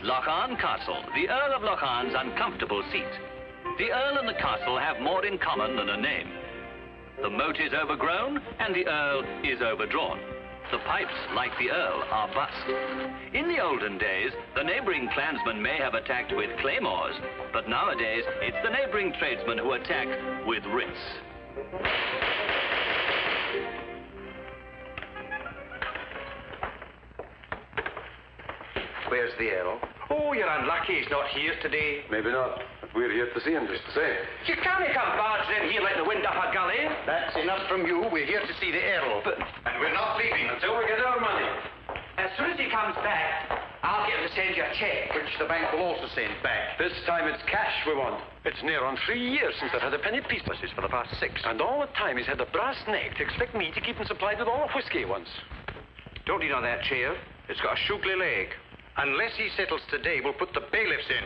Lochon Castle, the Earl of Lochon's uncomfortable seat. The Earl and the castle have more in common than a name. The moat is overgrown, and the Earl is overdrawn. The pipes, like the Earl, are bust. In the olden days, the neighboring clansmen may have attacked with claymores, but nowadays, it's the neighboring tradesmen who attack with writs. Where's the Earl? Oh, you're unlucky he's not here today. Maybe not, but we're here to see him just the same. You can't come barging in here like the wind up a gully. That's enough from you. We're here to see the Earl. And we're not leaving until we get our money. As soon as he comes back, I'll get him to send you a check. Which the bank will also send back. This time it's cash we want. It's near on 3 years since I've had a penny piece for the past 6. And all the time he's had the brass neck to expect me to keep him supplied with all the whiskey he wants. Don't lean on that chair. It's got a shoogly leg. Unless he settles today, we'll put the bailiffs in.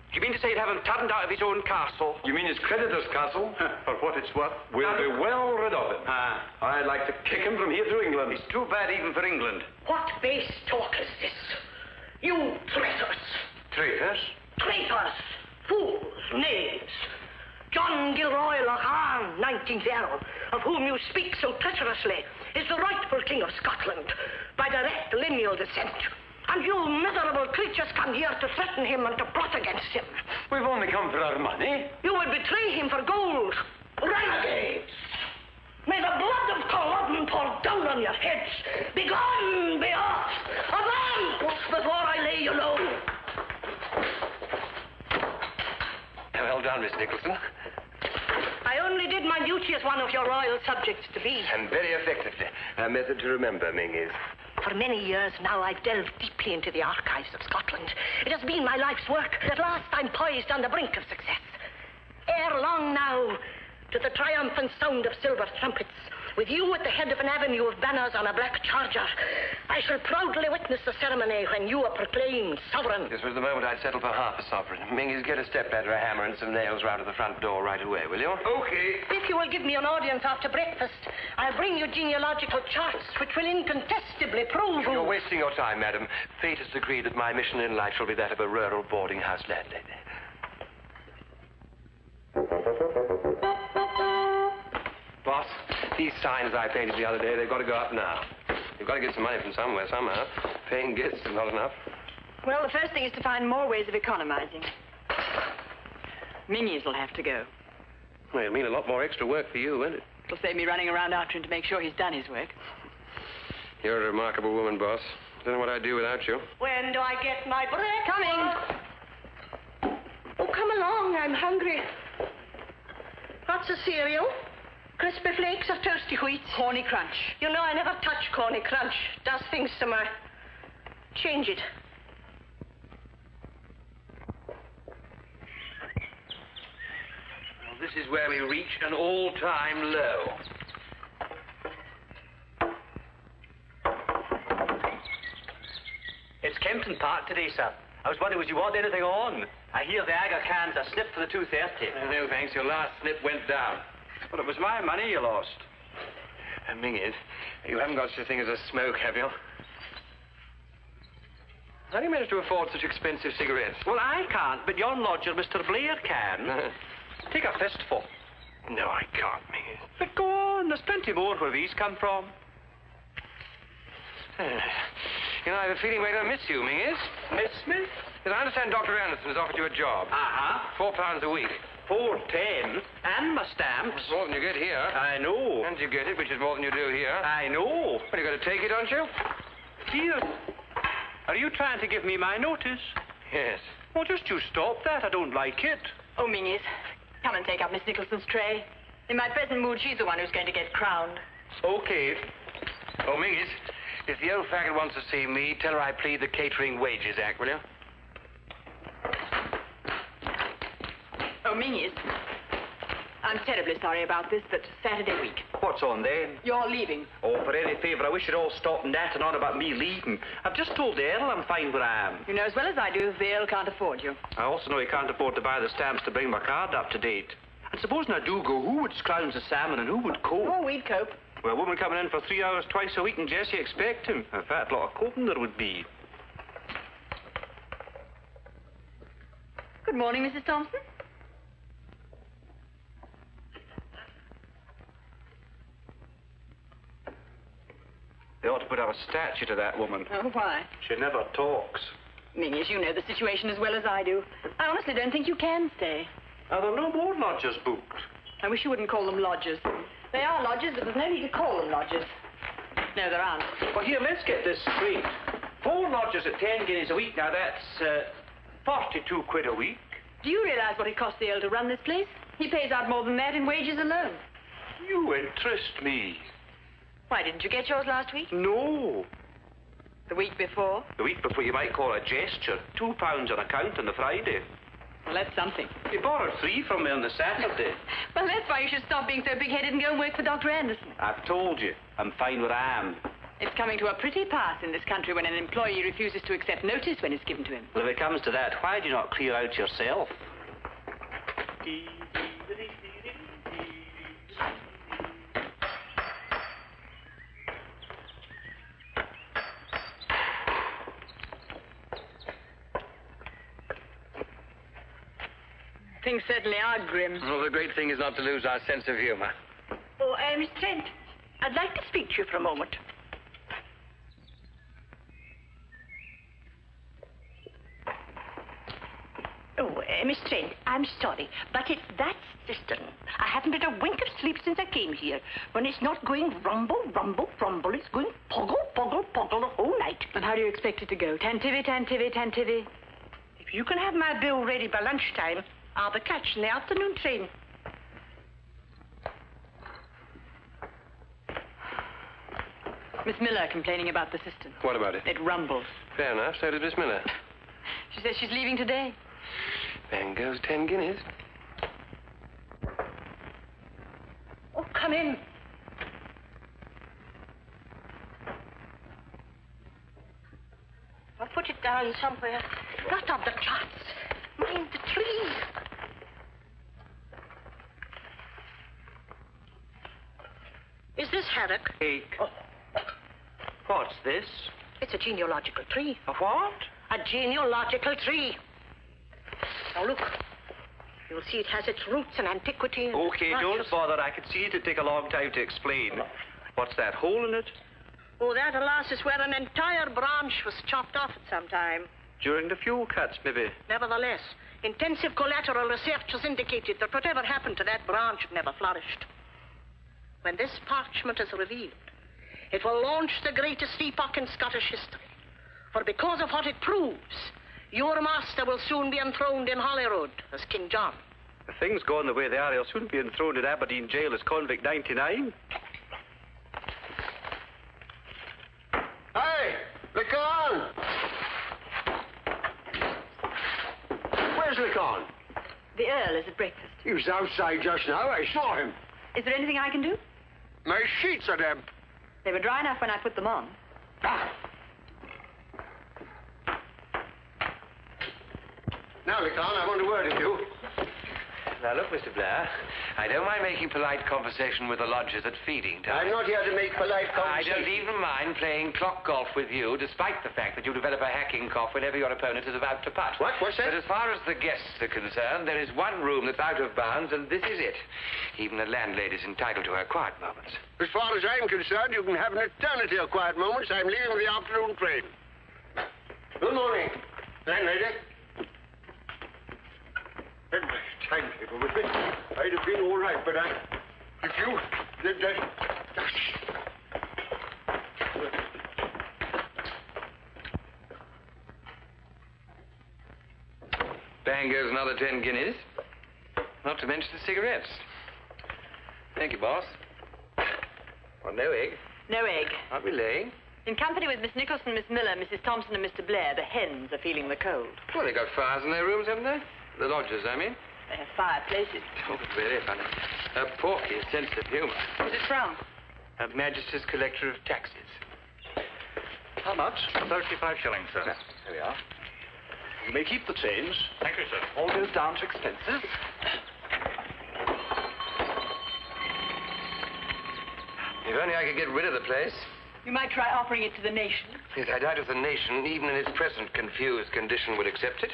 Do you mean to say he'd have him turned out of his own castle? You mean his creditor's castle? For what it's worth, we'll be well rid of him. I'd like to kick him from here to England. It's too bad even for England. What base talk is this? You traitors! Traitors? Traitors! Fools! Knaves! John Gilroy Lochon, 19th Earl, of whom you speak so treacherously, is the rightful King of Scotland, by direct lineal descent. And you miserable creatures come here to threaten him and to plot against him. We've only come for our money. You would betray him for gold. Renegades! May the blood of Culloden pour down on your heads. Begone, be off! Avance before I lay you low. Well done, Miss Nicholson. I only did my duty as one of your royal subjects to be. And very effectively. A method to remember, Ming, is... For many years now, I've delved deeply into the archives of Scotland. It has been my life's work. At last, I'm poised on the brink of success. Ere long now, to the triumphant sound of silver trumpets, with you at the head of an avenue of banners on a black charger, I shall proudly witness the ceremony when you are proclaimed sovereign. This was the moment I'd settle for half a sovereign. Mingus, get a step-ladder, a hammer, and some nails round to the front door right away, will you? Okay. If you will give me an audience after breakfast, I'll bring you genealogical charts which will incontestably prove... You're wasting your time, madam. Fate has decreed that my mission in life shall be that of a rural boarding house landlady. Boss, these signs I painted the other day, they've got to go up now. You've got to get some money from somewhere, somehow. Paying gifts is not enough. Well, the first thing is to find more ways of economizing. Minnie's will have to go. Well, it'll mean a lot more extra work for you, won't it? It'll save me running around after him to make sure he's done his work. You're a remarkable woman, boss. Don't know what I'd do without you. When do I get my breakfast? Coming. Oh, come along. I'm hungry. What's the cereal? Crispy flakes or toasty wheat? Corny Crunch. You know, I never touch Corny Crunch. Does things to my... Change it. Well, this is where we reach an all-time low. It's Kempton Park today, sir. I was wondering, would you want anything on? I hear the Aga cans are snipped for the 2:30. No, thanks. Your last snip went down. Well, it was my money you lost. Mingus, you haven't got such a thing as a smoke, have you? How do you manage to afford such expensive cigarettes? Well, I can't, but your lodger, Mr. Blair, can. Take a fistful. No, I can't, Mingus. But go on, there's plenty more where these come from. You know, I have a feeling we're going to miss you, Mingus. Miss me? Because I understand Dr. Anderson has offered you a job. Uh-huh. £4 a week. 4.10, and my stamps. It's more than you get here. I know. And you get it, which is more than you do here. I know. Well, you've got to take it, don't you? Here. Are you trying to give me my notice? Yes. Well, just you stop that. I don't like it. Oh, Minnie's, come and take up Miss Nicholson's tray. In my present mood, she's the one who's going to get crowned. Okay. Oh, Mingus, if the old faggot wants to see me, tell her I plead the Catering Wages Act, will you? Oh, Minnie's, I'm terribly sorry about this, but Saturday week. What's on then? You're leaving. Oh, for any favour, I wish you'd all stop nattering on about me leaving. I've just told the Earl I'm fine where I am. You know as well as I do, the Earl can't afford you. I also know he can't afford to buy the stamps to bring my card up to date. And supposing I do go, who would scrounge the salmon and who would cope? Oh, we'd cope. Well, a woman coming in for 3 hours twice a week in Jess, you expect him. A fat lot of coping there would be. Good morning, Mrs. Thompson. They ought to put up a statue to that woman. Oh, why? She never talks. Mingus, you know the situation as well as I do. I honestly don't think you can stay. Are there no more lodgers booked? I wish you wouldn't call them lodgers. They are lodgers, but there's no need to call them lodgers. No, there aren't. Well, here, let's get this straight. 4 lodgers at 10 guineas a week. Now, that's 42 quid a week. Do you realize what it costs the Earl to run this place? He pays out more than that in wages alone. You interest me. Why, didn't you get yours last week? No. The week before? The week before you might call a gesture. £2 on account on the Friday. Well, that's something. You borrowed 3 from me on the Saturday. Well, that's why you should stop being so big-headed and go and work for Dr. Anderson. I've told you. I'm fine where I am. It's coming to a pretty pass in this country when an employee refuses to accept notice when it's given to him. Well, if it comes to that, why do you not clear out yourself? Things certainly are grim. Well, the great thing is not to lose our sense of humor. Oh, Miss Trent, I'd like to speak to you for a moment. Oh, Miss Trent, I'm sorry, but it's that cistern. I haven't had a wink of sleep since I came here. When it's not going rumble, rumble, rumble, it's going poggle, poggle, poggle the whole night. And how do you expect it to go? Tantivy, tantivy, tantivy. If you can have my bill ready by lunchtime, I'll be catching the afternoon train. Miss Miller complaining about the cistern. What about it? It rumbles. Fair enough. So does Miss Miller. She says she's leaving today. Bang goes 10 guineas. Oh, come in. I'll put it down somewhere. Not on the charts. Mind the tree. Is this haddock? Cake. Oh, What's this? it's a genealogical tree. A what? A genealogical tree. Now look. You'll see it has its roots in antiquity. and Okay, don't branches. bother. I could see it'd take a long time to explain. What's that hole in it? Oh, that, alas, is where an entire branch was chopped off at some time. During the fuel cuts, maybe. Nevertheless, intensive collateral research has indicated that whatever happened to that branch never flourished. When this parchment is revealed, it will launch the greatest epoch in Scottish history. For because of what it proves, your master will soon be enthroned in Holyrood as King John. If things go on the way they are, he'll soon be enthroned in Aberdeen jail as convict 99. Hey, Lecan! Where's Lecan? The Earl is at breakfast. He was outside just now. I saw him. Is there anything I can do? My sheets are damp. They were dry enough when I put them on. Ah. Now, Lecan, I want a word with you. Now, look, Mr. Blair, I don't mind making polite conversation with the lodgers at feeding time. I'm not here to make polite I conversation. don't even mind playing clock golf with you, despite the fact that you develop a hacking cough whenever your opponent is about to putt. What? What's that? But as far as the guests are concerned, there is one room that's out of bounds, and this is it. Even the landlady's entitled to her quiet moments. As far as I'm concerned, you can have an eternity of quiet moments. I'm leaving for the afternoon train. Good morning, landlady. Had my timetable with me, I'd have been all right, but if you did that... Bang goes another 10 guineas. Not to mention the cigarettes. Thank you, boss. Well, no egg. No egg. Aren't we laying? In company with Miss Nicholson, Miss Miller, Mrs. Thompson, and Mr. Blair, the hens are feeling the cold. Well, they got fires in their rooms, haven't they? The lodgers, I mean. They have fireplaces. Oh, very funny. Porky's sense of humor. Who's it from? Her Majesty's Collector of Taxes. How much? 35 shillings, sir. There we are. You may keep the change. Thank you, sir. All goes down to expenses. If only I could get rid of the place. You might try offering it to the nation. Yes, I doubt if the nation, even in its present confused condition, would accept it.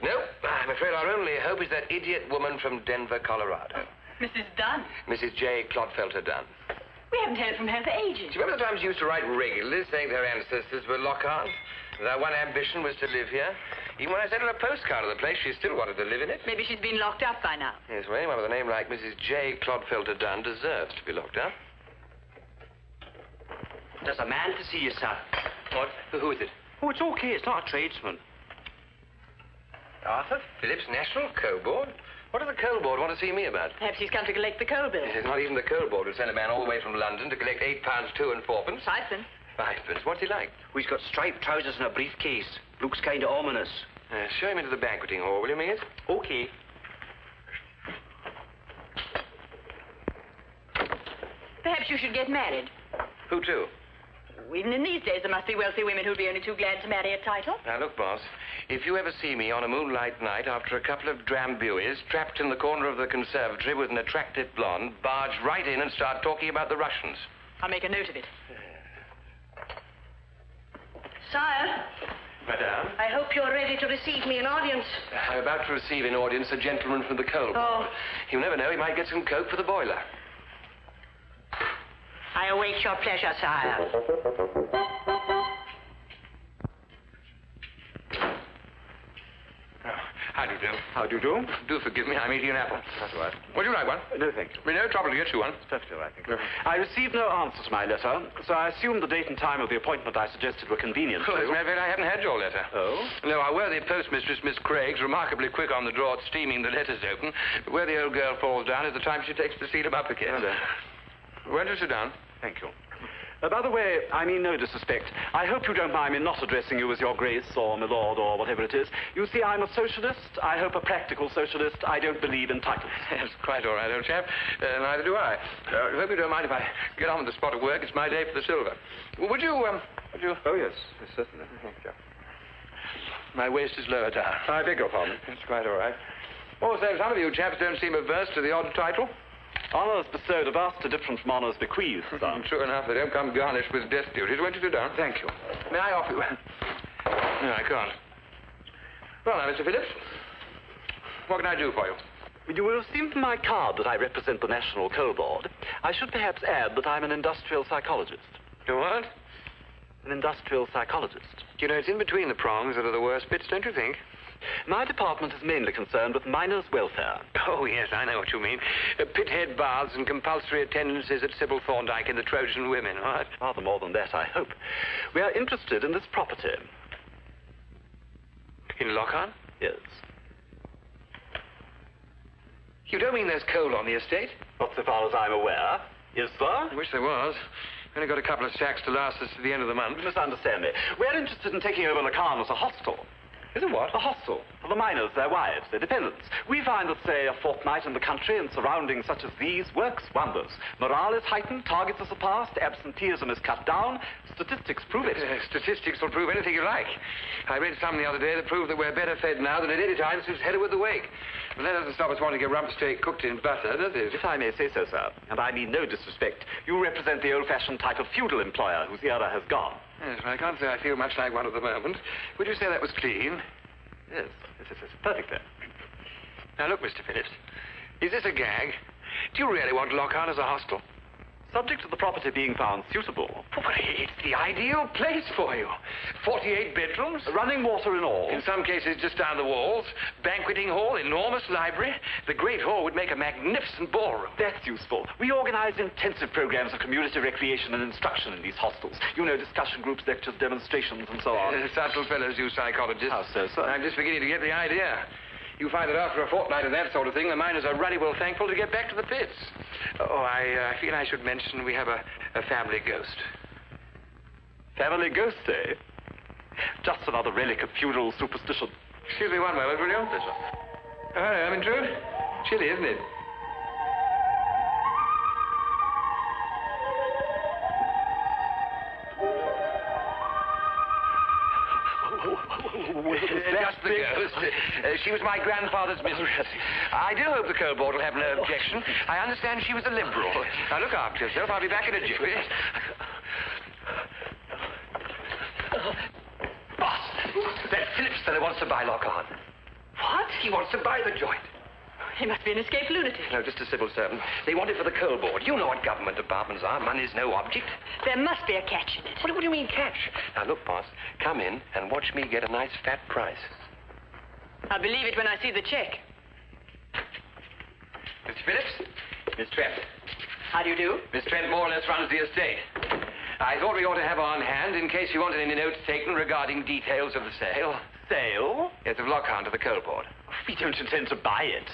No, I'm afraid our only hope is that idiot woman from Denver, Colorado. Mrs. Dunn. Mrs. J. Clodfelter Dunn. We haven't heard from her for ages. Do you remember the times she used to write regularly, saying their ancestors were Lockharts? Their one ambition was to live here. Even when I sent her a postcard of the place, she still wanted to live in it. Maybe she's been locked up by now. Yes, well, anyone with a name like Mrs. J. Clodfelter Dunn deserves to be locked up. There's a man to see you, sir. What? Who is it? Oh, it's okay. It's not a tradesman. Arthur Phillips, National Coal Board? What does the Coal Board want to see me about? Perhaps he's come to collect the coal bill. It's not even the Coal Board who sent a man all the way from London to collect £8 2 and 4 pence. 5 cents. 5 pence. What's he like? He's got striped trousers and a briefcase. Looks kind of ominous. Show him into the banqueting hall, will you, Mingus? Okay. Perhaps you should get married. Who to? Even in these days, there must be wealthy women who'd be only too glad to marry a title. Now, look, boss, if you ever see me on a moonlight night after a couple of drambuies trapped in the corner of the conservatory with an attractive blonde, barge right in and start talking about the Russians. I'll make a note of it. Sire, Madame? I hope you're ready to receive me in audience. I'm about to receive in audience a gentleman from the coal board. Oh. You never know, he might get some coke for the boiler. I await your pleasure, sire. How do you do? How do you do? Do forgive me, I'm eating an apple. That's all right. Would you like one? No, thank you. No trouble to get you one. Perfectly all right, thank you. I received no answer to my letter, so I assumed the date and time of the appointment I suggested were convenient Oh, to as a you. matter of fact, I haven't had your letter. Oh? No, our worthy postmistress, Miss Craig's, remarkably quick on the draw at steaming the letters open. But where the old girl falls down is the time she takes to seal them up again. Oh, there. Where do you sit down? Thank you. By the way, I mean no disrespect. I hope you don't mind me not addressing you as your grace or my lord or whatever it is. You see, I'm a socialist. I hope a practical socialist. I don't believe in titles. Yes, quite all right, old chap. Neither do I. I hope you don't mind if I get on with the spot of work. It's my day for the silver. Would you... Oh, yes, certainly. Thank you. My waist is lower down. I beg your pardon. It's quite all right. Also, some of you chaps don't seem averse to the odd title. Honours bestowed are vastly different from honours bequeathed, sir. True enough, they don't come garnished with death duties. Won't you sit down? Thank you. May I offer you... No, I can't. Well, now, Mr. Phillips, what can I do for you? You will have seen from my card that I represent the National Coal Board. I should perhaps add that I'm an industrial psychologist. You what? An industrial psychologist. You know, it's in between the prongs that are the worst bits, don't you think? My department is mainly concerned with miners' welfare. Oh, yes, I know what you mean. Pithead baths and compulsory attendances at Sybil Thorndyke and the Trojan women, all right? Rather more than that, I hope. We are interested in this property. In Lockhart? Yes. You don't mean there's coal on the estate? Not so far as I'm aware. Is there? I wish there was. Only got a couple of sacks to last us to the end of the month. You misunderstand me. We're interested in taking over Lacan as a hostel. Is it what? A hostel for the miners, their wives, their dependents. We find that, say, a fortnight in the country and surroundings such as these works wonders. Morale is heightened, targets are surpassed, absenteeism is cut down. Statistics prove it. Statistics will prove anything you like. I read some the other day that proved that we're better fed now than at any time since Heather with the wake. But that doesn't stop us wanting to get rump steak cooked in butter, does it? If I may say so, sir, and I mean no disrespect, you represent the old-fashioned type of feudal employer whose era has gone. Yes, well, I can't say I feel much like one at the moment. Would you say that was clean? Yes, perfect then. Now, look, Mr. Phillips, is this a gag? Do you really want Lockhart as a hostel? Subject to the property being found suitable. But it's the ideal place for you. 48 bedrooms. Running water in all. In some cases, just down the walls. Banqueting hall, enormous library. The great hall would make a magnificent ballroom. That's useful. We organize intensive programs of community recreation and instruction in these hostels. You know, discussion groups, lectures, demonstrations, and so on. Subtle fellows, you psychologists. How so, sir? I'm just beginning to get the idea. You find that after a fortnight of that sort of thing, the miners are ruddy well thankful to get back to the pits. Oh, I feel I should mention we have a family ghost. Family ghost, eh? Just another relic of feudal superstition. Excuse me one moment, will you? Yes, sir. Oh, hello, I'm intrude. Chilly, isn't it? Just the ghost. She was my grandfather's mistress. I do hope the coal board will have no objection. I understand she was a liberal. Now, look after yourself. I'll be back in a jiffy. Boss, that Phillips fellow wants to buy Lock-On. What? He wants to buy the joint. He must be an escaped lunatic. No, just a civil servant. They want it for the coal board. You know what government departments are. Money's no object. There must be a catch in it. What do you mean, catch? Now, look, boss, come in and watch me get a nice fat price. I'll believe it when I see the check. Mr. Phillips? Miss Trent. How do you do? Miss Trent more or less runs the estate. I thought we ought to have her on hand in case you wanted any notes taken regarding details of the sale. Sale? Yes, of Lock-On to the coal board. We don't intend to buy it.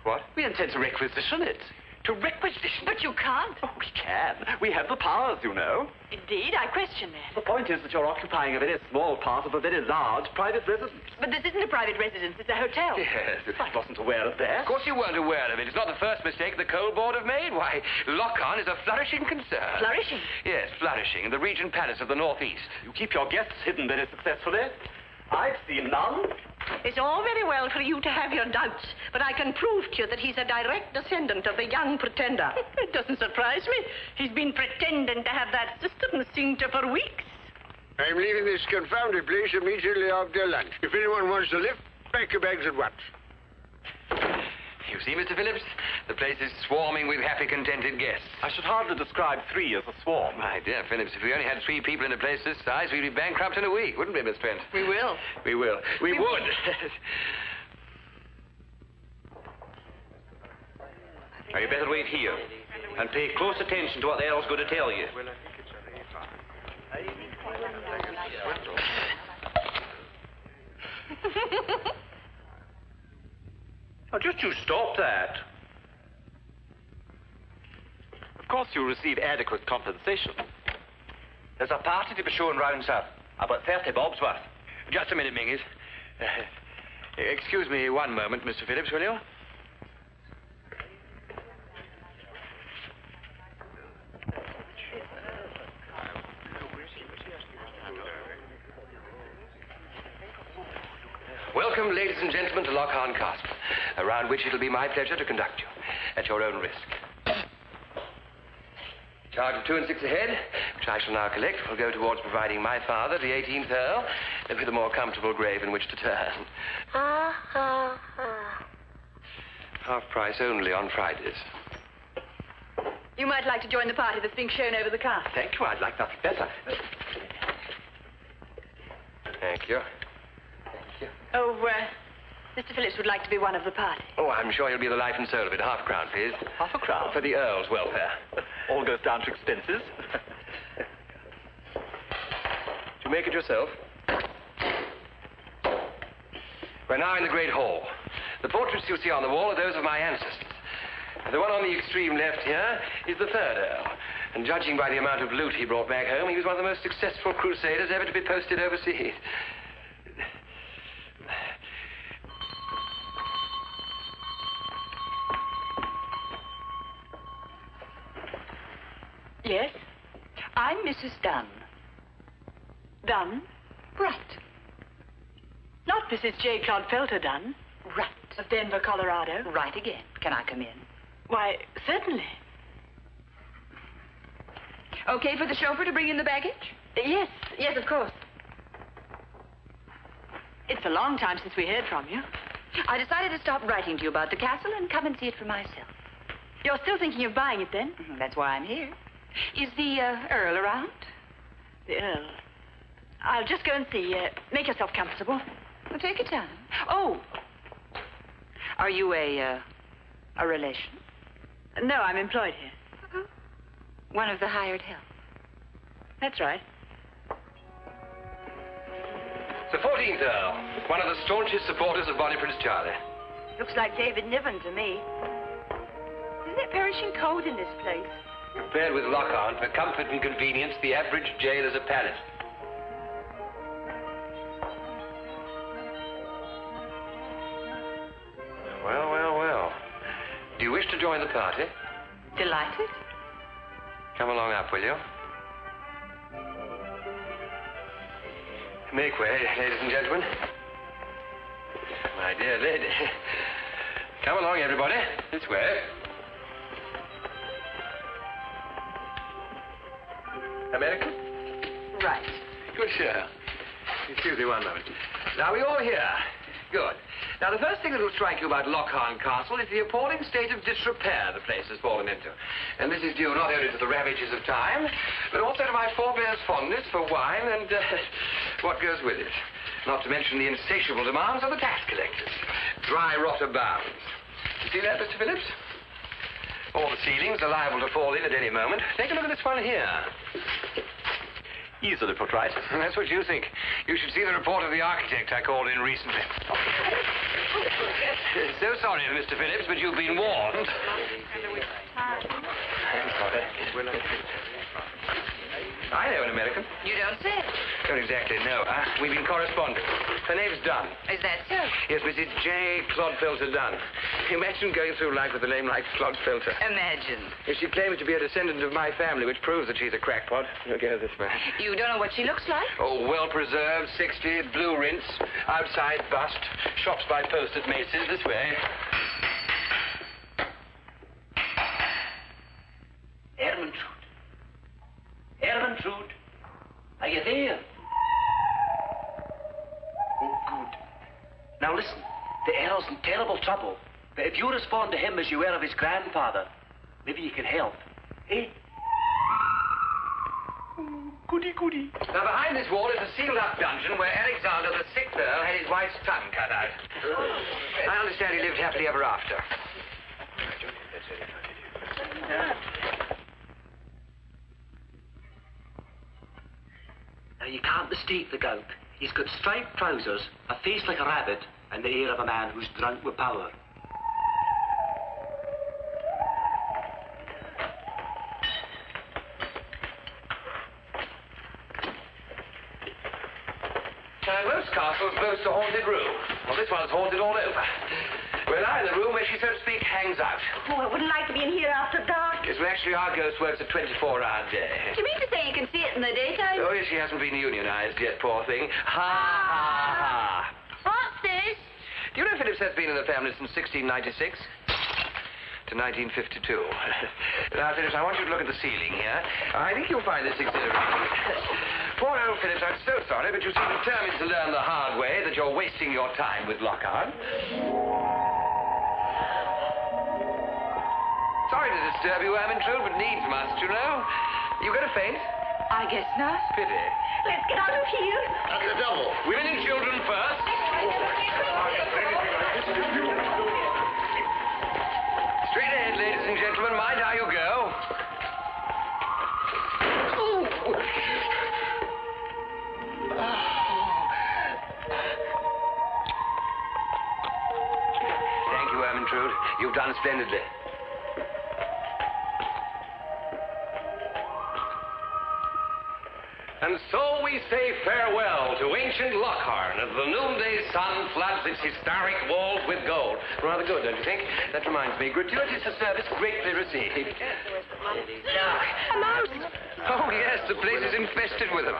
What? We intend to requisition it. To requisition? But you can't. Oh, we can. We have the powers, you know. Indeed, I question that. The point is that you're occupying a very small part of a very large private residence. But this isn't a private residence, it's a hotel. Yes. I wasn't aware of that. Of course you weren't aware of it. It's not the first mistake the coal board have made. Why, Lock-On is a flourishing concern. Flourishing? Yes, flourishing. In the Regent Palace of the Northeast. You keep your guests hidden very successfully. I've seen none. It's all very well for you to have your doubts, but I can prove to you that he's a direct descendant of the young pretender. It doesn't surprise me. He's been pretending to have that cistern synced for weeks. I'm leaving this confounded place immediately after lunch. If anyone wants to lift, pack your bags at once. You see, Mr. Phillips, the place is swarming with happy, contented guests. I should hardly describe 3 as a swarm. My dear Phillips, if we only had 3 people in a place this size, we'd be bankrupt in a week, wouldn't we, Miss Trent? We will. We will. We would. Now, you better wait here and pay close attention to what the Earl's going to tell you. Oh, just you stop that. Of course, you'll receive adequate compensation. There's a party to be shown round, sir. About 30 bobs worth. Just a minute, Mingus. Excuse me one moment, Mr. Phillips, will you? Welcome, ladies and gentlemen, to Lock-On Castle, around which it'll be my pleasure to conduct you, at your own risk. Charge of 2 and 6 a head, which I shall now collect, will go towards providing my father, the 18th Earl, with a more comfortable grave in which to turn. Half price only on Fridays. You might like to join the party that's being shown over the castle. Thank you. I'd like nothing better. Thank you. Oh, Mr. Phillips would like to be one of the party. Oh, I'm sure he'll be the life and soul of it. Half a crown, please. Half a crown? For the Earl's welfare. All goes down to expenses. Did you make it yourself? We're now in the Great Hall. The portraits you see on the wall are those of my ancestors. The one on the extreme left here is the 3rd Earl. And judging by the amount of loot he brought back home, he was one of the most successful crusaders ever to be posted overseas. Yes? I'm Mrs. Dunn. Dunn? Right. Not Mrs. J. Clodfelter Dunn. Right. Of Denver, Colorado. Right again. Can I come in? Why, certainly. Okay for the chauffeur to bring in the baggage? Yes, of course. It's a long time since we heard from you. I decided to stop writing to you about the castle and come and see it for myself. You're still thinking of buying it, then? That's why I'm here. Is the Earl around? The Earl. I'll just go and see. Make yourself comfortable. Well, take your time. Oh. Are you a relation? No, I'm employed here. One of the hired help. That's right. The 14th Earl, one of the staunchest supporters of Bonnie Prince Charlie. Looks like David Niven to me. Isn't it perishing cold in this place? Compared with Lock-On, for comfort and convenience, the average jail is a palace. Well. Do you wish to join the party? Delighted. Come along up, will you? Make way, ladies and gentlemen. My dear lady. Come along, everybody. This way. American? Right. Good, sure. Excuse me one moment. Now, we all here. Good. Now, the first thing that will strike you about Lockharn Castle is the appalling state of disrepair the place has fallen into. And this is due not only to the ravages of time, but also to my forebears' fondness for wine and what goes with it. Not to mention the insatiable demands of the tax collectors. Dry rot abounds. You see that, Mr. Phillips? All the ceilings are liable to fall in at any moment. Take a look at this one here. Easily put right. That's what you think. You should see the report of the architect I called in recently. So sorry, Mr. Phillips, but you've been warned. I'm sorry. I know an American. You don't say. Don't exactly know her. We've been corresponding. Her name's Dunn. Is that so? Yes, Mrs. J. Clodfelter Dunn. Imagine going through life with a name like Clodfelter. Imagine. Yes, she claims to be a descendant of my family, which proves that she's a crackpot. Look at this man. You don't know what she looks like? Oh, well-preserved, 60, blue rinse, outside bust, shops by post at Macy's, this way. Ermintrude, are you there? Oh, good. Now listen, the Earl's in terrible trouble, but if you respond to him as you were of his grandfather, maybe you can help. Eh? Oh, goody, goody. Now, behind this wall is a sealed-up dungeon where Alexander the Sixth Earl had his wife's tongue cut out. I understand he lived happily ever after. Now, you can't mistake the gowp. He's got striped trousers, a face like a rabbit, and the air of a man who's drunk with power. Most castles boast a haunted room. Well, this one's haunted all over. We're now in the room where she, so to speak, hangs out. Oh, I wouldn't like to be in here after dark. Yes, well, actually, our ghost works a 24-hour day. Do you mean to say you can see it in the daytime? Oh, yes, she hasn't been unionized yet, poor thing. Ha, ha, ha. What's this? Do you know Phillips has been in the family since 1696? To 1952. Now, Phillips, I want you to look at the ceiling here. I think you'll find this exhilarating. Poor old Phillips, I'm so sorry, but you seem determined to learn the hard way that you're wasting your time with Lockhart. Sorry to disturb you, Ermintrude, but needs must, you know. You got a faint? I guess not. Pity. Let's get out of here. That's the double. Women and children first. Straight ahead, ladies and gentlemen. Mind how you go. Thank you, Ermintrude. You've done splendidly. And so we say farewell to ancient Lockharn as the noonday sun floods its historic walls with gold. Rather good, don't you think? That reminds me, gratuitous a service greatly received. A mouse. Oh, yes, the place is infested with them.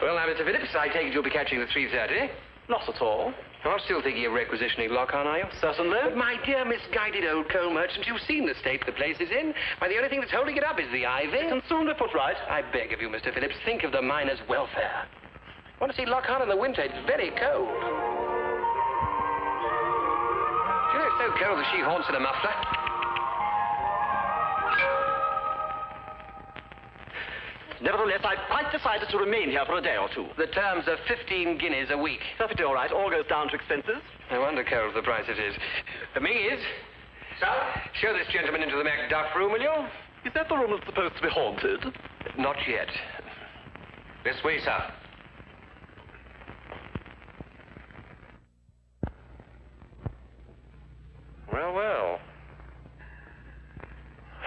Well, now, Mr. Phillips, I take it you'll be catching the 3:30. Not at all. You're still thinking of requisitioning Lockhart, are you? Certainly. But my dear misguided old coal merchant, you've seen the state the place is in. Why, the only thing that's holding it up is the ivy. It can soon be put right. I beg of you, Mr. Phillips, think of the miners' welfare. Want to see Lockhart in the winter? It's very cold. Do you know it's so cold that she haunts in a muffler? Nevertheless, I've quite decided to remain here for a day or two. The terms are 15 guineas a week. Perfectly all right. All goes down to expenses. I wonder, Carol, the price it is. Mingies? Sir? Show this gentleman into the Macduff room, will you? Is that the room that's supposed to be haunted? Not yet. This way, sir.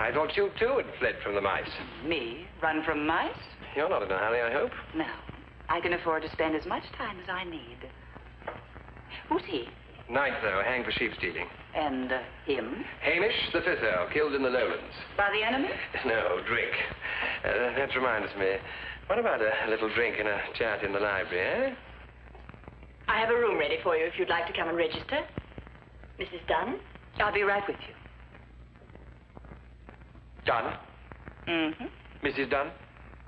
I thought you, too, had fled from the mice. Me? Run from mice? You're not in a hurry, I hope. No. I can afford to spend as much time as I need. Who's he? Ninth Earl, hanged for sheep stealing. And him? Hamish, the Fifth Earl, killed in the lowlands. By the enemy? No, drink. That reminds me. What about a little drink and a chat in the library, eh? I have a room ready for you if you'd like to come and register. Mrs. Dunn? I'll be right with you. Dunn? Mm-hmm. Mrs. Dunn?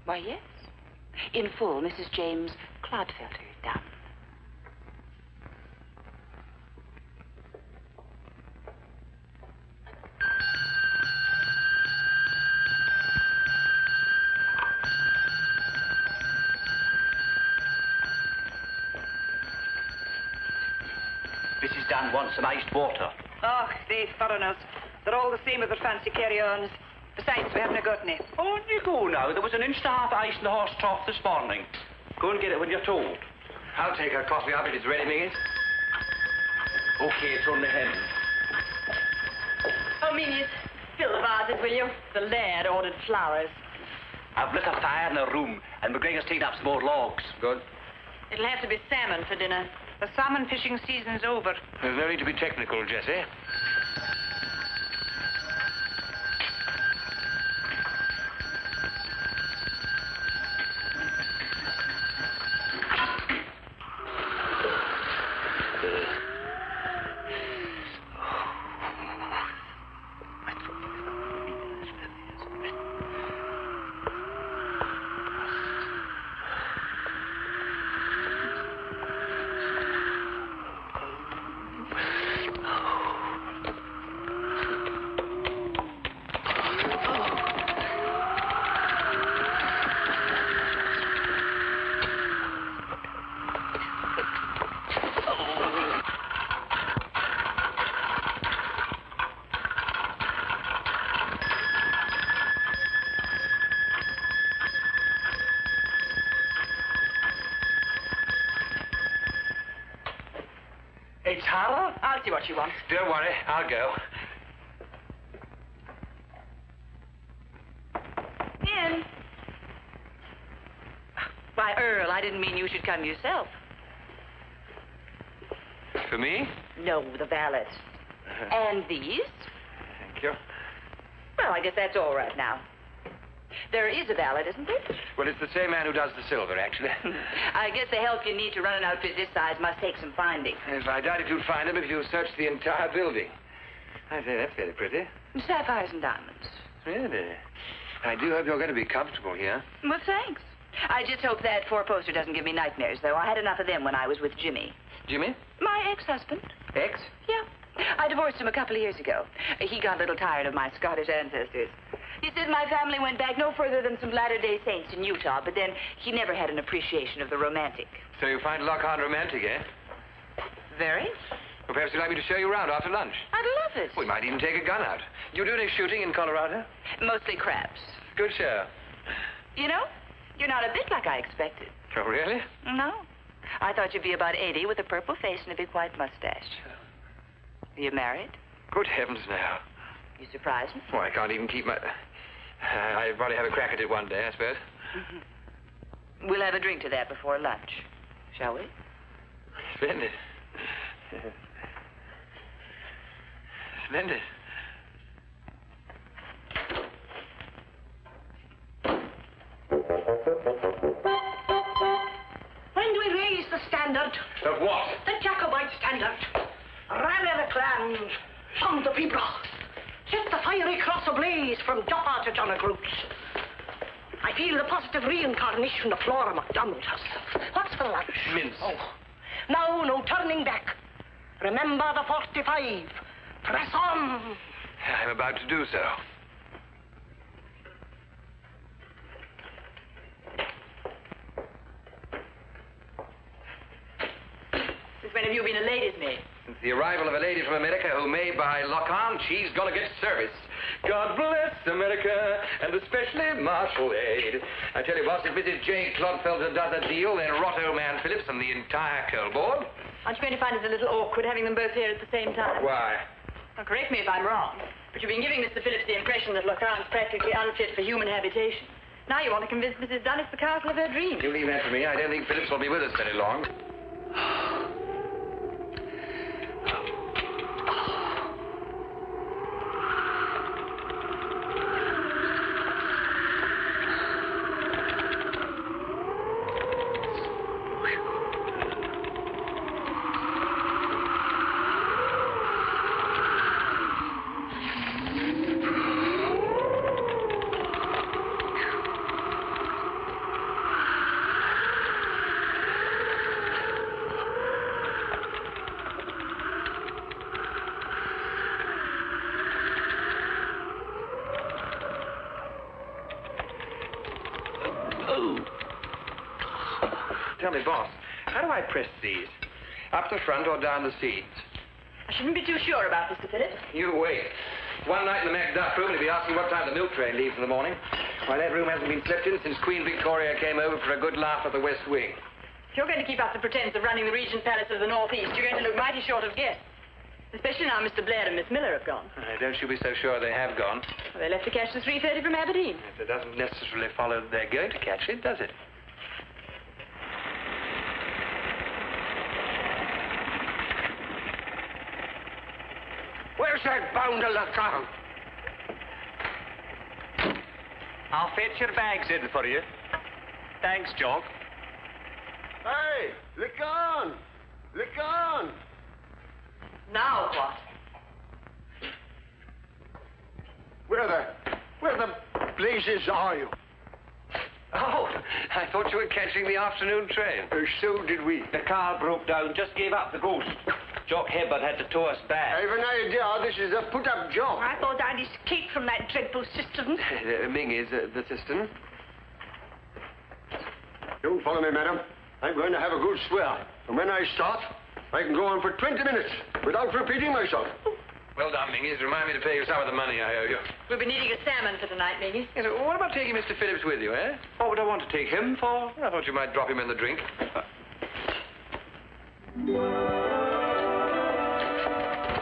Why, yes. In full, Mrs. James Clodfelter Dunn. Mrs. Dunn wants some iced water. Oh, these foreigners. They're all the same with their fancy carry-ons. Besides, we haven't got any. On you go now. There was an inch and a half ice in the horse trough this morning. Go and get it when you're told. I'll take her coffee up if it's ready, Mingus. Okay, it's on the hen. Oh, Minions, fill the vases, will you? The laird ordered flowers. I've lit a fire in the room, and McGregor's taken up some more logs. Good. It'll have to be salmon for dinner. The salmon fishing season's over. There's no need to be technical, Jessie. It's Harold. I'll see what you want. Don't worry, I'll go. In. Why, Earl, I didn't mean you should come yourself. For me? No, the valet. And these? Thank you. Well, I guess that's all right now. There is a valet, isn't there? Well, it's the same man who does the silver, actually. I guess the help you need to run an outfit this size must take some finding. Yes, I doubt if you'd find him if you searched the entire building. I say, that's very pretty. Sapphires and diamonds. Really? I do hope you're going to be comfortable here. Well, thanks. I just hope that four-poster doesn't give me nightmares, though. I had enough of them when I was with Jimmy. Jimmy? My ex-husband. Ex? Yeah. I divorced him a couple of years ago. He got a little tired of my Scottish ancestors. He said my family went back no further than some Latter-day Saints in Utah, but then he never had an appreciation of the romantic. So you find Lockhart romantic, eh? Very. Well, perhaps you'd like me to show you around after lunch. I'd love it. We might even take a gun out. You do any shooting in Colorado? Mostly crabs. Good show. You know, you're not a bit like I expected. Oh, really? No. I thought you'd be about 80 with a purple face and a big white mustache. Are you married? Good heavens, no. You surprised me. Well, I can't even keep my... I'll probably have a crack at it one day, I suppose. Mm-hmm. We'll have a drink to that before lunch, shall we? Splendid. Splendid. When do we raise the standard? Of what? The Jacobite standard. Rally the clans. Sound the people. Set the fiery cross ablaze from Joppa to John-a-Groats. I feel the positive reincarnation of Flora MacDonald herself. What's for lunch? Mince. Oh. Now, no turning back. Remember the 45. Press on. I'm about to do so. Since when have you been a lady's maid? Since the arrival of a lady from America who may buy Lock-on, she's gonna get service. God bless America, and especially Marshall Aid. I tell you what, if Mrs. J. Clodfelter does a deal, then Rotto Man Phillips and the entire coal board. Aren't you going to find it a little awkward having them both here at the same time? Why? Well, correct me if I'm wrong, But you've been giving Mr. Phillips the impression that Locarn's practically unfit for human habitation. Now you want to convince Mrs. Dunn it's the castle of her dreams. You leave that for me. I don't think Phillips will be with us very long. Tell me, boss, how do I press these? Up the front or down the seats? I shouldn't be too sure about Mr. Phillips. You wait. One night in the Macduff room, he'll be asking what time the milk train leaves in the morning. Why, that room hasn't been slept in since Queen Victoria came over for a good laugh at the West Wing. If you're going to keep up the pretense of running the Regent Palace of the Northeast, you're going to look mighty short of guests. Especially now Mr. Blair and Miss Miller have gone. Don't you be so sure they have gone. Well, they left to catch the 3:30 from Aberdeen. It doesn't necessarily follow that they're going to catch it, does it? Where's that bounder Locarn? I'll fetch your bags in for you. Thanks, Jock. Hey, Locarn! Locarn! Now what? Where the blazes are you? Oh, I thought you were catching the afternoon train. So did we. The car broke down, just gave up the ghost. Jock Hibbard had to tow us back. I've an idea this is a put-up job. I thought I'd escaped from that dreadful cistern. Ming is the cistern. Don't follow me, madam. I'm going to have a good swear. And when I start, I can go on for 20 minutes without repeating myself. Well done, Mingies. Remind me to pay you some of the money I owe you. We'll be needing a salmon for tonight, Mingy. Yes, what about taking Mr. Phillips with you, eh? What would I want to take him for? I thought you might drop him in the drink.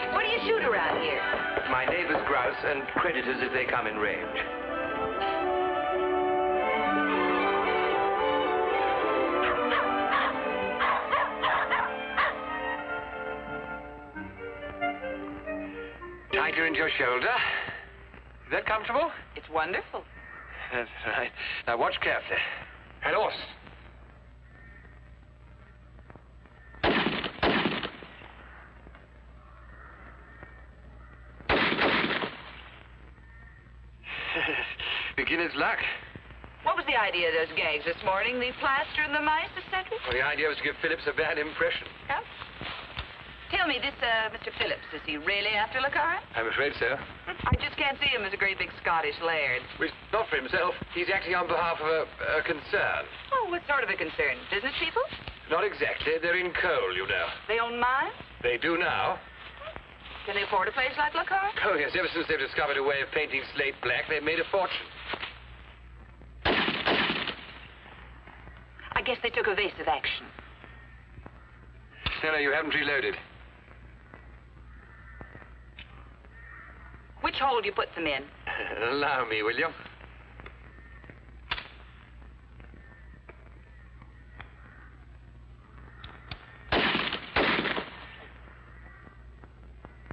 What do you shoot around here? My neighbor's grouse and predators if they come in range. Tighter into your shoulder. Is that comfortable? It's wonderful. That's right. Now watch carefully. Head horse. Beginner's luck. What was the idea of those gags this morning? The plaster and the mice, etc.? Well, the idea was to give Phillips a bad impression. Yeah? Tell me, this, Mr. Phillips, is he really after Locarn? I'm afraid so. I just can't see him as a great big Scottish laird. Well, not for himself. He's acting on behalf of a concern. Oh, what sort of a concern? Business people? Not exactly. They're in coal, you know. They own mines? They do now. Can they afford a place like Locarn? Oh, yes. Ever since they've discovered a way of painting slate black, they've made a fortune. I guess they took evasive action. No, you haven't reloaded. Which hole do you put them in? Allow me, will you?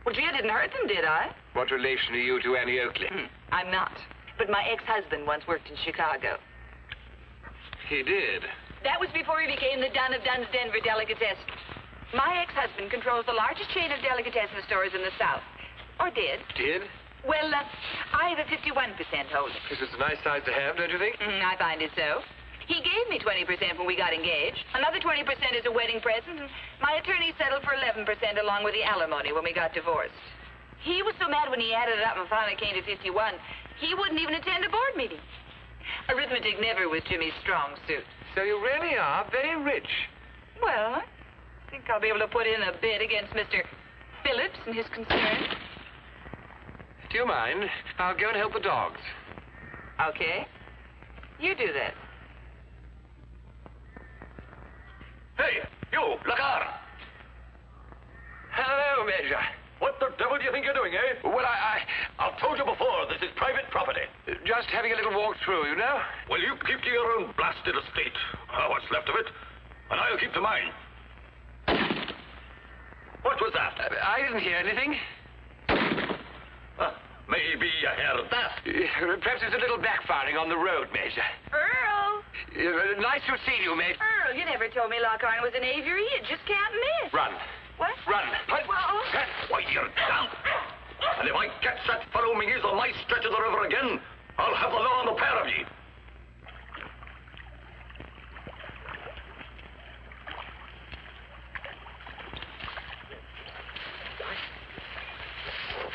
Well, gee, I didn't hurt them, did I? What relation are you to Annie Oakley? I'm not. But my ex-husband once worked in Chicago. He did. That was before he became the Dunn of Dunn's Denver Delicatessen. My ex-husband controls the largest chain of delicatessen stores in the South. Or did. Did? Well, I have a 51% holding. This is a nice size to have, don't you think? I find it so. He gave me 20% when we got engaged. Another 20% is a wedding present, and my attorney settled for 11% along with the alimony when we got divorced. He was so mad when he added it up and finally came to 51, he wouldn't even attend a board meeting. Arithmetic never was Jimmy's strong suit. So you really are very rich. Well, I think I'll be able to put in a bid against Mr. Phillips and his concerns. Do you mind? I'll go and help the dogs. Okay. You do that. Hey, you, Locarn. Hello, Major. What the devil do you think you're doing, eh? Well, I've told you before, this is private property. just having a little walk through, you know? Well, you keep to your own blasted estate, what's left of it, and I'll keep to mine. What was that? I didn't hear anything. Maybe you heard that. Perhaps it's a little backfiring on the road, Major. Earl! Nice to see you, mate. Earl, you never told me Lockhart was an aviary. You just can't miss. Run. What? Run. Why, you're down. And if I catch that fellow McGee's on my stretch of the river again, I'll have the law on the pair of ye.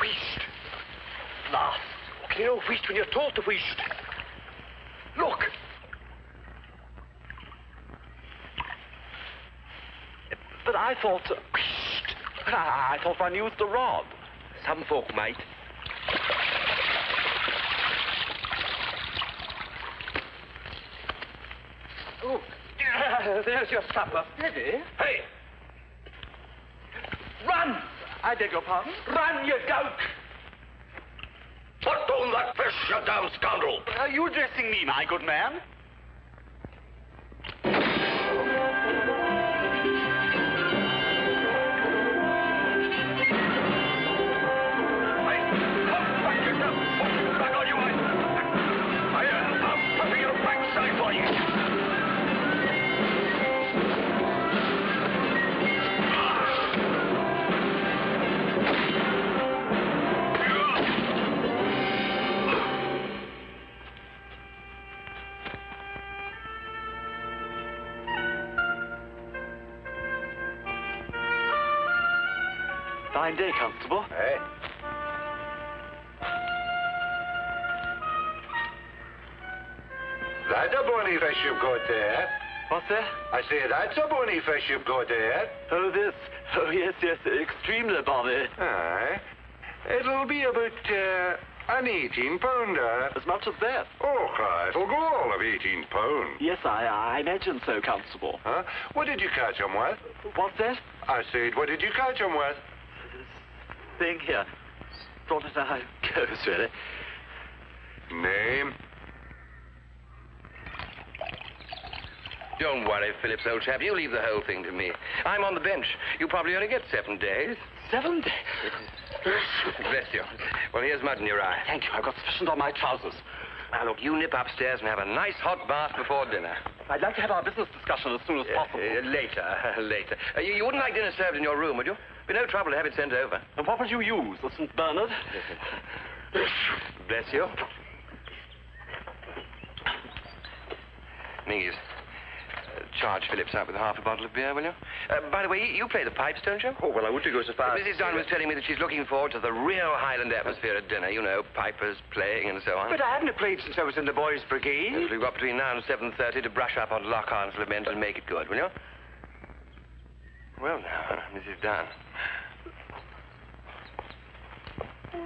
Wheesht. Lass. Okay, no, wheesht when you're told to wheesht. Look. But I thought... I thought one used the rod. Some folk might. Oh, there's your supper. Ready? Hey! Run! I beg your pardon? Run, you goat! Put down that fish, you damn scoundrel! Are you addressing me, my good man? Fine day, Constable. Hey. That's a bonny fish you've got there. What's that? I say, that's a bonny fish you've got there. Oh, this. Oh, yes, extremely bonny. Aye. It'll be about, an 18-pounder. As much as that? Oh, aye, it'll go all of 18 pounds. Yes, I imagine so, Constable. Huh? What did you catch 'em with? What's that? I said, what did you catch 'em with? Thing here. Thought it how it goes, really. Name? Don't worry, Phillips, old chap. You leave the whole thing to me. I'm on the bench. You probably only get 7 days. 7 days? Bless you. Well, here's mud in your eye. Thank you. I've got sufficient on my trousers. Now, look, you nip upstairs and have a nice hot bath before dinner. I'd like to have our business discussion as soon as possible. Later. You wouldn't like dinner served in your room, would you? Be no trouble to have it sent over. And what would you use? The St. Bernard? Bless you. Mingies, charge Phillips out with half a bottle of beer, will you? By the way, you play the pipes, don't you? Oh, well, I wouldn't go so far. Mrs. Dunn was telling me that she's looking forward to the real Highland atmosphere at dinner. You know, pipers playing and so on. But I haven't played since I was in the boys' brigade. Yes, we've got between now and 7:30 to brush up on Lockhart's lament and make it good, will you? Well, now, Mrs. Dunn.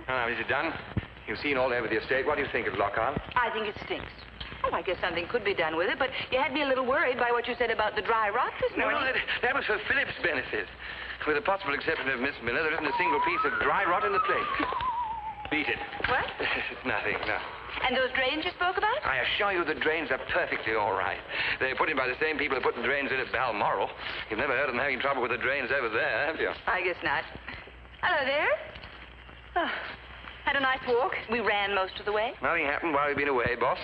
Now, Mrs. Dunn, you've seen all over the estate. What do you think of Lockhart? I think it stinks. Oh, I guess something could be done with it, but you had me a little worried by what you said about the dry rot this morning. No, that was for Philip's benefit. With the possible exception of Miss Miller, there isn't a single piece of dry rot in the place. Beat it. What? It's nothing, no. And those drains you spoke about? I assure you the drains are perfectly all right. They're put in by the same people who put the drains in at Balmoral. You've never heard of them having trouble with the drains over there, have you? I guess not. Hello there. Oh, had a nice walk. We ran most of the way. Nothing happened while we've been away, boss.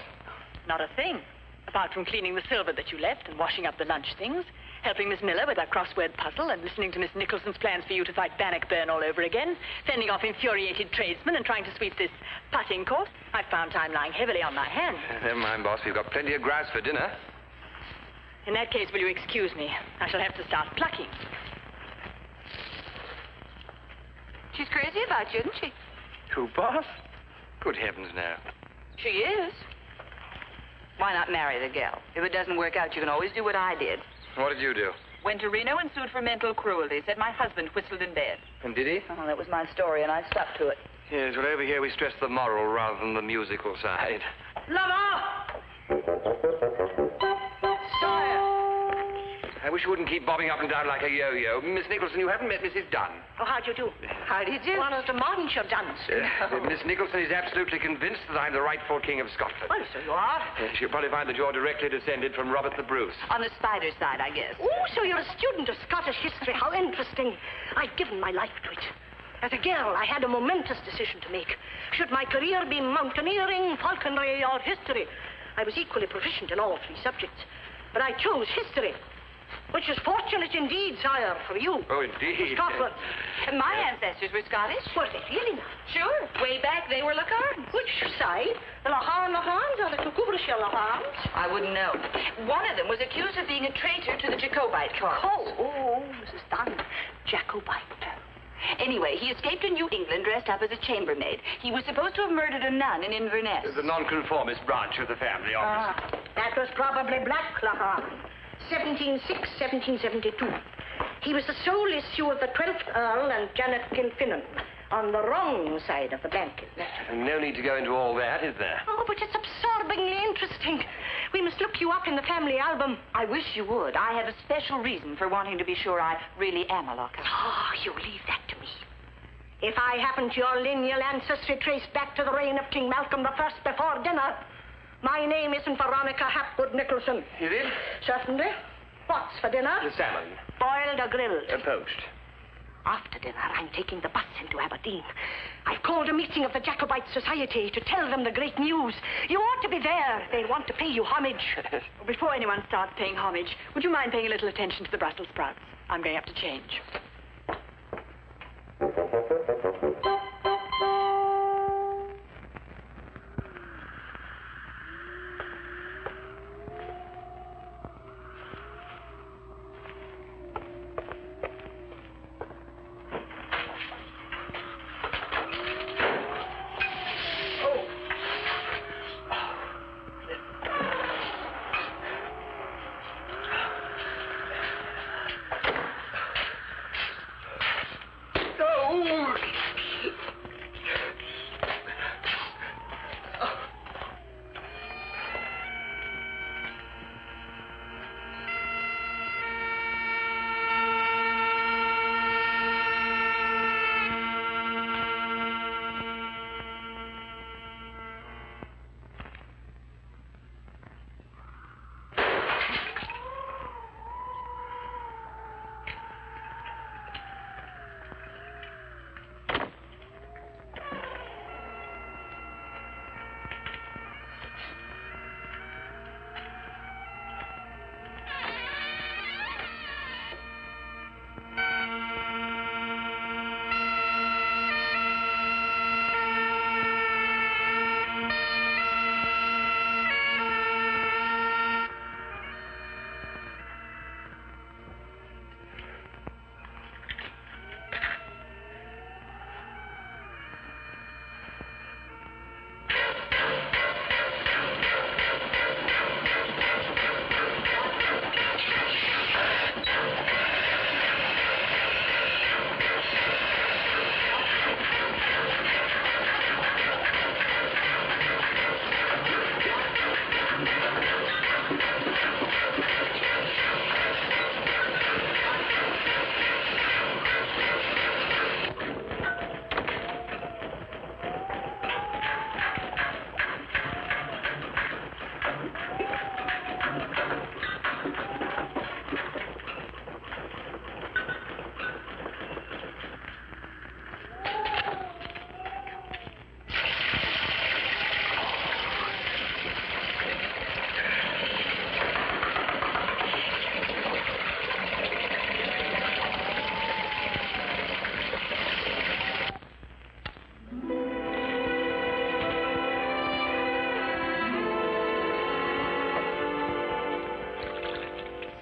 Not a thing. Apart from cleaning the silver that you left and washing up the lunch things, helping Miss Miller with her crossword puzzle and listening to Miss Nicholson's plans for you to fight Bannockburn all over again, fending off infuriated tradesmen and trying to sweep this putting course. I found time lying heavily on my hands. Never mind, boss. We've got plenty of grouse for dinner. In that case, will you excuse me? I shall have to start plucking. She's crazy about you, isn't she? Who, boss? Good heavens, no. She is. Why not marry the gal? If it doesn't work out, you can always do what I did. What did you do? Went to Reno and sued for mental cruelty. Said my husband whistled in bed. And did he? Oh, that was my story, and I stuck to it. Yes, well, over here we stress the moral rather than the musical side. Lover! We wish you wouldn't keep bobbing up and down like a yo-yo. Miss Nicholson, you haven't met Mrs. Dunn. Oh, how do you do? How do you do? One of the Monshire Duns. Miss Nicholson is absolutely convinced that I'm the rightful king of Scotland. Well, so you are. She'll probably find that you're directly descended from Robert the Bruce. On the spider side, I guess. Oh, so you're a student of Scottish history. How interesting. I've given my life to it. As a girl, I had a momentous decision to make. Should my career be mountaineering, falconry, or history? I was equally proficient in all three subjects. But I chose history, which is fortunate indeed, sire, for you. Oh, indeed. Scotland. And my ancestors were Scottish. Were they really now? Sure. Way back, they were Lockhardans. Which side? The Lockhans or the Cucubrishire Lockhans? I wouldn't know. One of them was accused of being a traitor to the Jacobite cause. Oh, Mrs. Dunn. Jacobite. Anyway, he escaped to New England dressed up as a chambermaid. He was supposed to have murdered a nun in Inverness. The nonconformist branch of the family, obviously. That was probably Black Lockhart. 1706, 1772. He was the sole issue of the 12th Earl and Janet Kilfinnan, on the wrong side of the blanket. No need to go into all that, is there? Oh, but it's absorbingly interesting. We must look you up in the family album. I wish you would. I have a special reason for wanting to be sure I really am a Lockhart. Oh, you leave that to me. If I happen to your lineal ancestry traced back to the reign of King Malcolm I before dinner, my name isn't Veronica Hapgood Nicholson. Is it? Certainly. What's for dinner? The salmon. Boiled or grilled? Poached. After dinner, I'm taking the bus into Aberdeen. I've called a meeting of the Jacobite Society to tell them the great news. You ought to be there. They'll want to pay you homage. Before anyone starts paying homage, would you mind paying a little attention to the Brussels sprouts? I'm going up to change.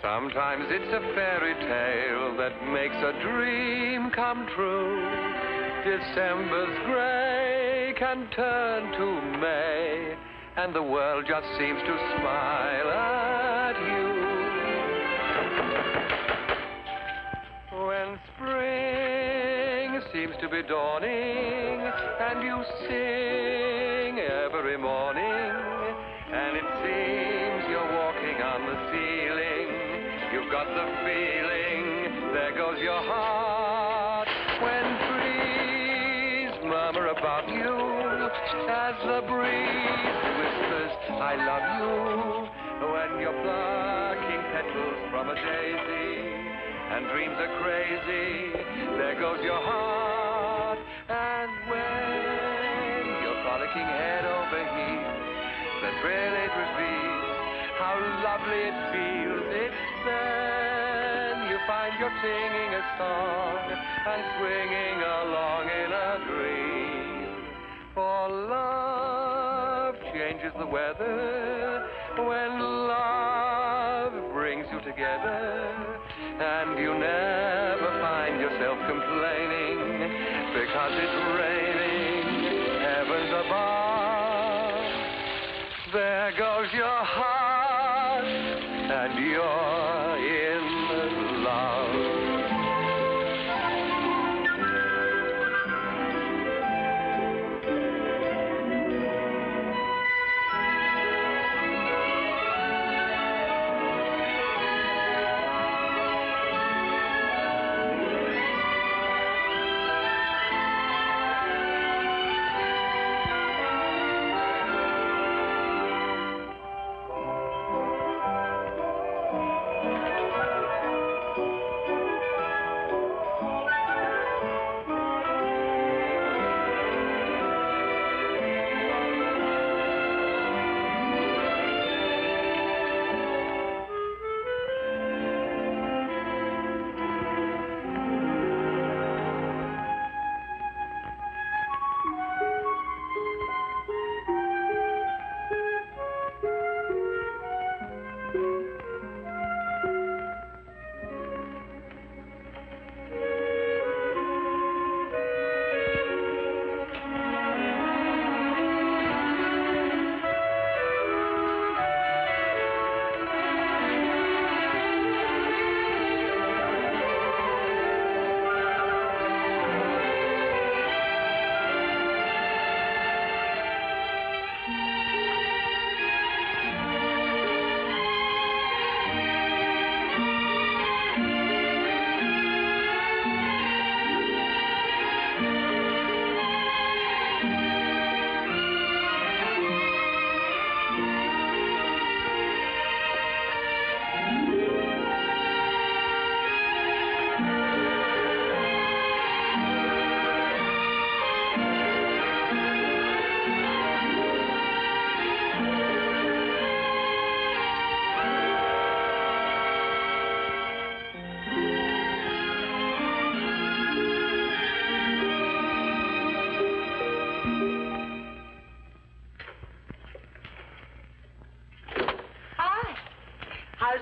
Sometimes it's a fairy tale that makes a dream come true. December's gray can turn to May, and the world just seems to smile at you. When spring seems to be dawning, and you sing every morning, and it seems you're walking on the ceiling. You've got the feeling, there goes your heart. When trees murmur about you, as the breeze whispers, I love you. When you're plucking petals from a daisy, and dreams are crazy, there goes your heart. And when you're frolicking head over heels, the thrill it reveals, how lovely it feels. It's then you find you're singing a song and swinging along in a dream. For love changes the weather when love brings you together, and you never find yourself complaining because it's raining heavens above. There goes your heart, and you're in love.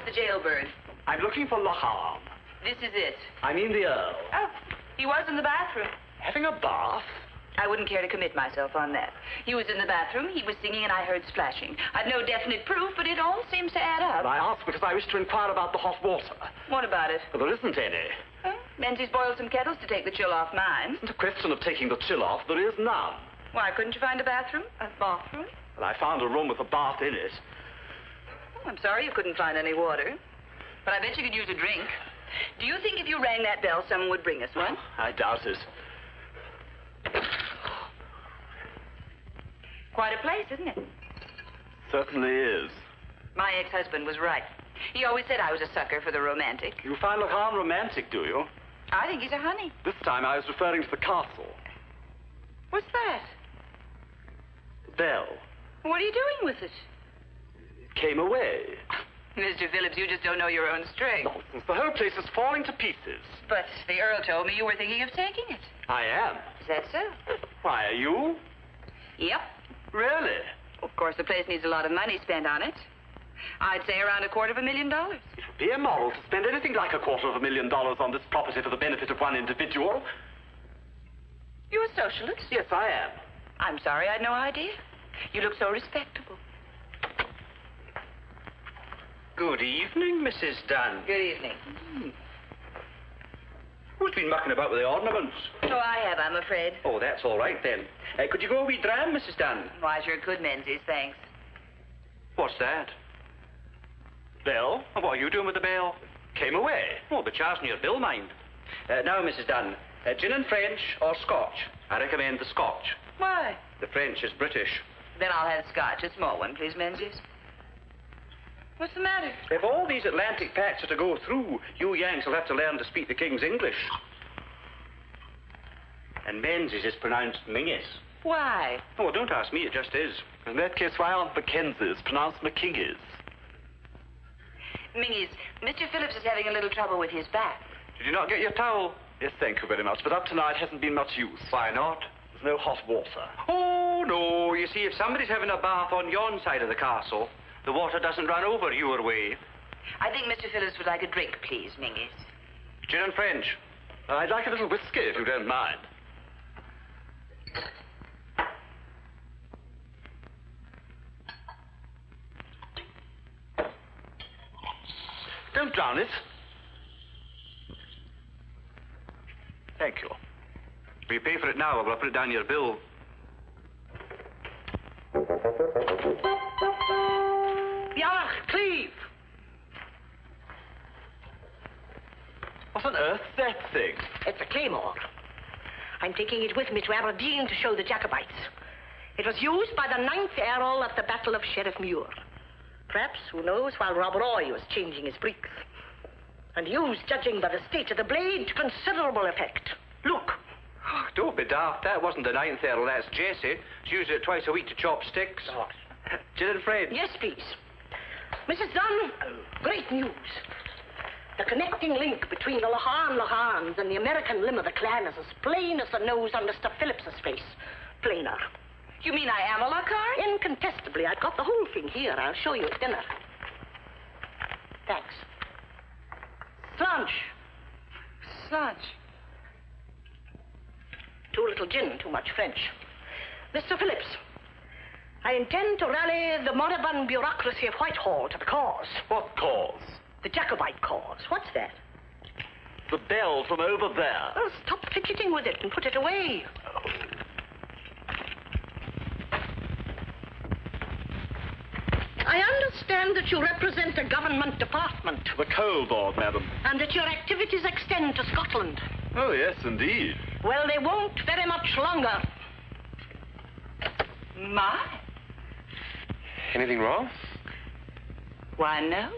The jailbird. I'm looking for Lohan. This is it. I mean the Earl. Oh, he was in the bathroom. Having a bath? I wouldn't care to commit myself on that. He was in the bathroom, he was singing, and I heard splashing. I've no definite proof, but it all seems to add up. I asked because I wish to inquire about the hot water. What about it? Well, there isn't any. Huh? Menzies boiled some kettles to take the chill off mine. It's a question of taking the chill off. There is none. Why, couldn't you find a bathroom? A bathroom? Well, I found a room with a bath in it. Oh, I'm sorry you couldn't find any water. But I bet you could use a drink. Do you think if you rang that bell, someone would bring us one? I doubt it. Quite a place, isn't it? Certainly is. My ex-husband was right. He always said I was a sucker for the romantic. You find Lohan romantic, do you? I think he's a honey. This time I was referring to the castle. What's that? The bell. What are you doing with it? It came away. Mr. Phillips, you just don't know your own strength. Nonsense. The whole place is falling to pieces. But the Earl told me you were thinking of taking it. I am. Is that so? Why, are you? Yep. Really? Of course, the place needs a lot of money spent on it. I'd say around $250,000. It would be immoral to spend anything like $250,000 on this property for the benefit of one individual. You a socialist? Yes, I am. I'm sorry, I had no idea. You look so respectable. Good evening, Mrs. Dunn. Good evening. Who's been mucking about with the ornaments? So I have, I'm afraid. Oh, that's all right, then. Could you go a wee dram, Mrs. Dunn? Why, I sure could, Menzies, thanks. What's that? Bell? What are you doing with the bell? came away. Oh, but charging your bill, mind. Now, Mrs. Dunn, gin and French or Scotch? I recommend the Scotch. Why? The French is British. Then I'll have Scotch. A small one, please, Menzies. What's the matter? If all these Atlantic packs are to go through, you Yanks will have to learn to speak the King's English. And Menzies is pronounced Mingus. Why? Oh, don't ask me, it just is. In that case, why aren't Mackenzies pronounced McKingies? Mingies, Mr. Phillips is having a little trouble with his back. Did you not get your towel? Yes, thank you very much, but up to now it hasn't been much use. Why not? There's no hot water. Oh, no. You see, if somebody's having a bath on yon side of the castle, the water doesn't run over your way. I think Mr. Phillips would like a drink, please, Mingies. Gin and French. I'd like a little whiskey, if you don't mind. Don't drown it. Thank you. Will you pay for it now, or will I put it down your bill? Yark, Cleve! What on earth's that thing? It's a claymore. I'm taking it with me to Aberdeen to show the Jacobites. It was used by the 9th Earl at the Battle of Sheriff Muir. Perhaps, who knows, while Rob Roy was changing his breeks. And used, judging by the state of the blade, to considerable effect. Look. Oh, don't be daft. That wasn't the 9th Earl, that's Jessie. She uses it twice a week to chop sticks. Oh. Gin and French. Yes, please. Mrs. Dunn, great news. The connecting link between the Lochans and the American limb of the clan is as plain as the nose on Mr. Phillips's face. Plainer. You mean I am a Lockhart? Incontestably. I've got the whole thing here. I'll show you at dinner. Thanks. Slanch. Sludge. Too little gin, too much French. Mr. Phillips, I intend to rally the moribund bureaucracy of Whitehall to the cause. What cause? The Jacobite cause. What's that? The bell from over there. Oh, stop fidgeting with it and put it away. I understand that you represent a government department. The coal board, madam. And that your activities extend to Scotland. Oh, yes, indeed. Well, they won't very much longer. My? Anything wrong? Why, no.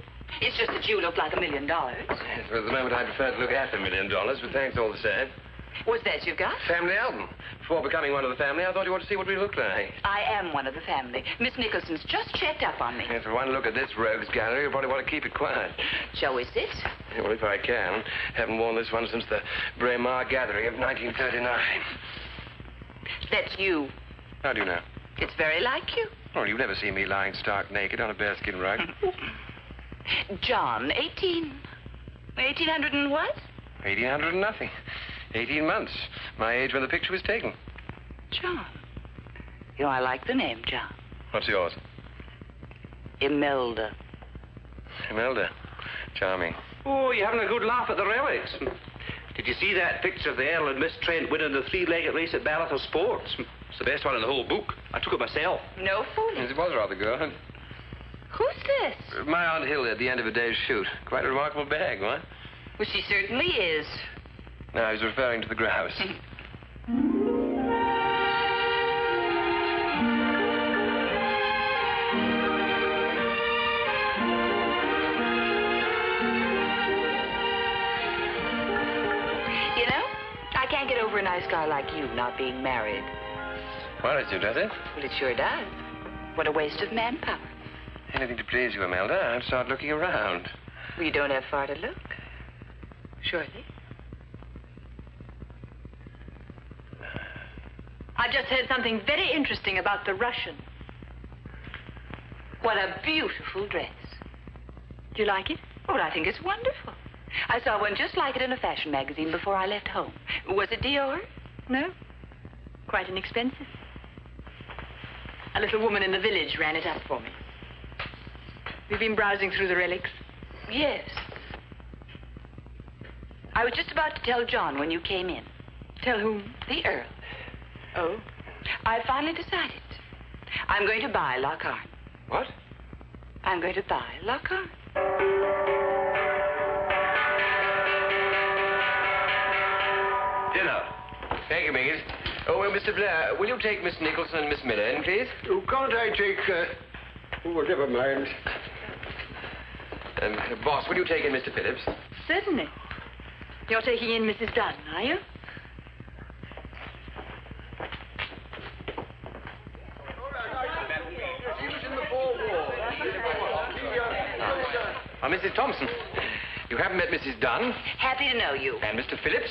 It's just that you look like $1 million. Yes, well, at the moment I prefer to look at $1 million, but thanks all the same. What's that you've got? Family album. Before becoming one of the family, I thought you wanted to see what we looked like. I am one of the family. Miss Nicholson's just checked up on me. If you want to look at this rogues gallery, you'll probably want to keep it quiet. Shall we sit? Yeah, well, if I can. Haven't worn this one since the Braemar gathering of 1939. That's you. How do you know? It's very like you. Well, you've never seen me lying stark naked on a bearskin rug. John, 1800 and what? 1800 and nothing. 18 months. My age when the picture was taken. John. You know, I like the name, John. What's yours? Imelda. Imelda. Charming. Oh, you're having a good laugh at the relics. Did you see that picture of the Earl and Miss Trent winning the three-legged race at Ballot of Sports? It's the best one in the whole book. I took it myself. No fooling. Yes, it was rather good. Who's this? My Aunt Hilda at the end of a day's shoot. Quite a remarkable bag, what? Well, she certainly is. No, I was referring to the grouse. You know, I can't get over a nice guy like you not being married. Worries you, does it? Well, it sure does. What a waste of manpower. Anything to please you, Imelda. I'll start looking around. Well, you don't have far to look. Surely. I just heard something very interesting about the Russian. What a beautiful dress. Do you like it? Oh, I think it's wonderful. I saw one just like it in a fashion magazine before I left home. Was it Dior? No. Quite inexpensive. A little woman in the village ran it up for me. You've been browsing through the relics? Yes. I was just about to tell John when you came in. Tell whom? The Earl. Oh. I finally decided. I'm going to buy Lockhart. What? I'm going to buy Lockhart. Thank you, Mingus. Oh, well, Mr. Blair, will you take Miss Nicholson and Miss Miller in, please? Oh, can't I take... Oh, well, never mind. Boss, will you take in Mr. Phillips? Certainly. You're taking in Mrs. Dunn, are you? Mrs. Thompson, you haven't met Mrs. Dunn. Happy to know you. And Mr. Phillips.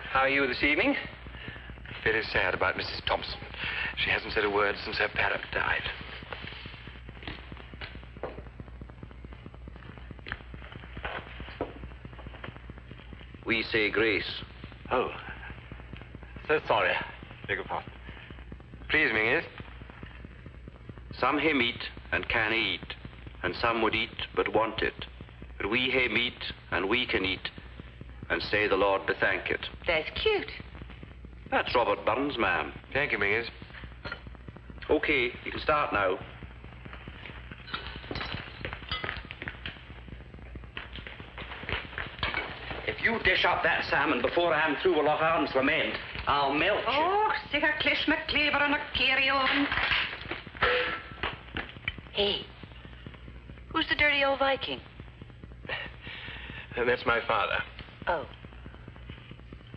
How are you this evening? Very sad about Mrs. Thompson. She hasn't said a word since her parrot died. We say grace. Oh. So sorry. Beg your pardon. Please, Mingus. Some hae meat and canna eat, and some would eat but want it. But we hae meat and we can eat, and say the Lord be thank it. That's cute. That's Robert Burns, ma'am. Thank you, Mingus. Okay, you can start now. If you dish up that salmon before I'm through with Lochard's Lament, I'll melt you. Oh, sig a clish McCleaver and a carry on. Hey, who's the dirty old Viking? That's my father. Oh.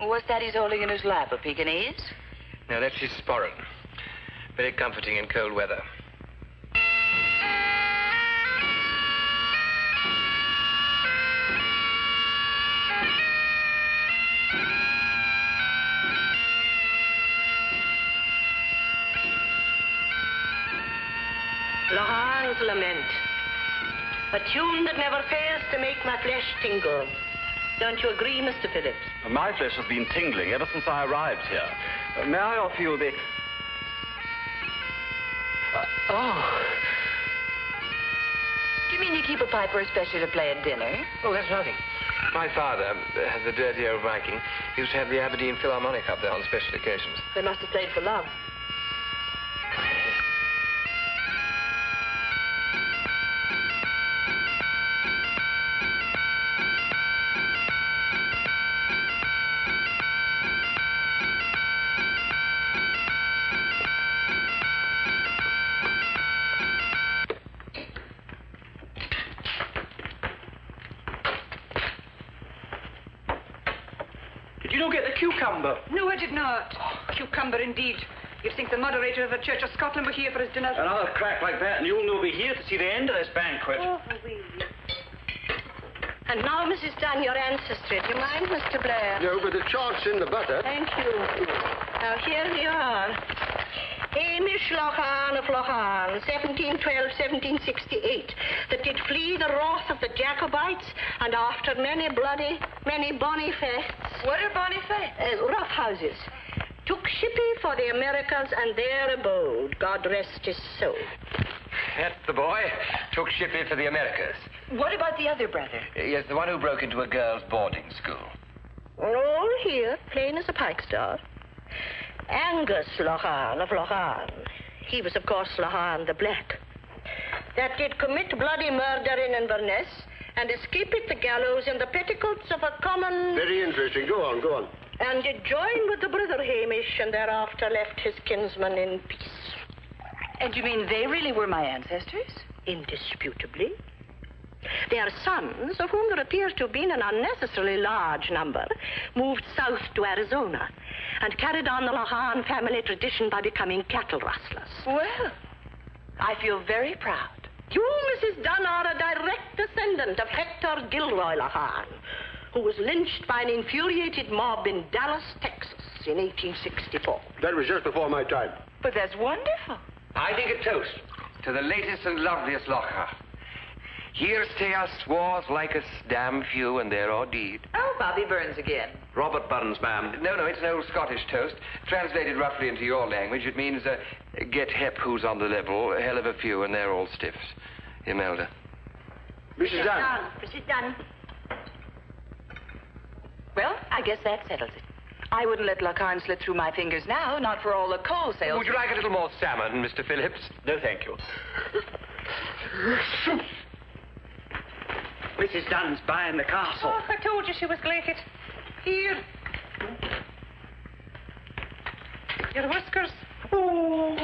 What's that he's holding in his lap, a Pekingese? Now, that's his sporran. Very comforting in cold weather. Lochard's Lament. A tune that never fails to make my flesh tingle. Don't you agree, Mr. Phillips? My flesh has been tingling ever since I arrived here. May I offer you the... Do you mean you keep a piper especially to play at dinner? Oh, that's nothing. My father, the dirty old Viking, used to have the Aberdeen Philharmonic up there on special occasions. They must have played for love. Cucumber. No, I did not. Cucumber, indeed. You'd think the moderator of the Church of Scotland were here for his dinner. Another crack like that, and you'll no be here to see the end of this banquet. Oh, oui. And now, Mrs. Dunn, your ancestry. Do you mind, Mr. Blair? No, but the chart's in the butter. Thank you. Now, here we are. Hamish Lochard of Lochard, 1712-1768, that did flee the wrath of the Jacobites, and after many bloody, many bonny fests... What are bonny fests? Rough houses. Took shippy for the Americas, and there abode. God rest his soul. That's the boy. Took shippy for the Americas. What about the other brother? Yes, the one who broke into a girls' boarding school. All here, plain as a pikestar. Angus Lochard of Lochard. He was, of course, Lochard the Black. That did commit bloody murder in Inverness and escape at the gallows in the petticoats of a common... Very interesting. Go on, go on. And did join with the brother Hamish and thereafter left his kinsman in peace. And you mean they really were my ancestors? Indisputably. Their sons, of whom there appears to have been an unnecessarily large number, moved south to Arizona and carried on the Lochard family tradition by becoming cattle rustlers. Well, I feel very proud. You, Mrs. Dunn, are a direct descendant of Hector Gilroy Lochard, who was lynched by an infuriated mob in Dallas, Texas in 1864. That was just before my time. But that's wonderful. I think a toast to the latest and loveliest Lochard. Here stay us, swarth like us, damn few, and there are deed. Oh, Bobby Burns again. Robert Burns, ma'am. No, it's an old Scottish toast. Translated roughly into your language, it means, get hep who's on the level, a hell of a few, and they're all stiffs. Imelda. Mrs. Dunn. Mrs. Dunn. Well, I guess that settles it. I wouldn't let Lochard slip through my fingers now, not for all the coal sales. Would you like a little more salmon, Mr. Phillips? No, thank you. Mrs. Dunn's buying the castle. Oh, I told you she was glated. Here. Your whiskers. Oh.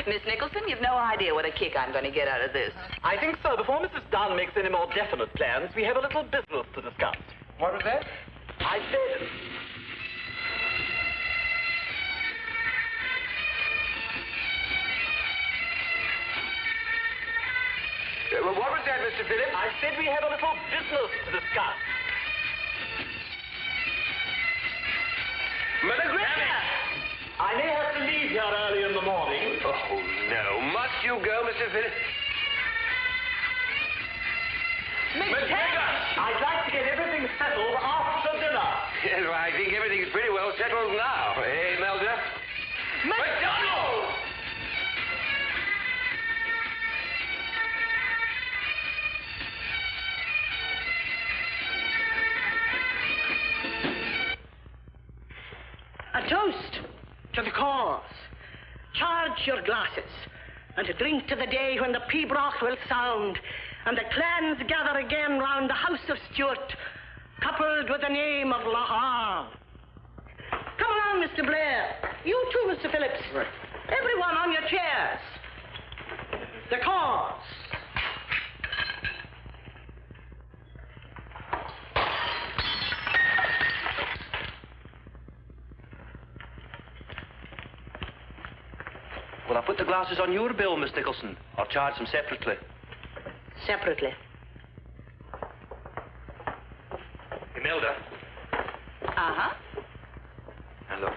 Miss Nicholson, you've no idea what a kick I'm going to get out of this. I think so. Before Mrs. Dunn makes any more definite plans, we have a little business to discuss. What was that? I said... What was that, Mr. Phillips? I said we have a little business to discuss. Margaret! I may have to leave here early in the morning. Oh, no. Must you go, Mr. Phillips? Miss I'd like to get everything settled after dinner. Yes, well, I think everything's pretty well settled now. Eh, Melda? McDonald! A toast to the cause. Charge your glasses, and to drink to the day when the pibroch will sound, and the clans gather again round the house of Stuart, coupled with the name of Lough. Come along, Mr. Blair. You too, Mr. Phillips. Right. Everyone on your chairs. The cause. Will I put the glasses on your bill, Miss Nicholson, or charge them separately? Separately. Imelda. Uh-huh. Now, look,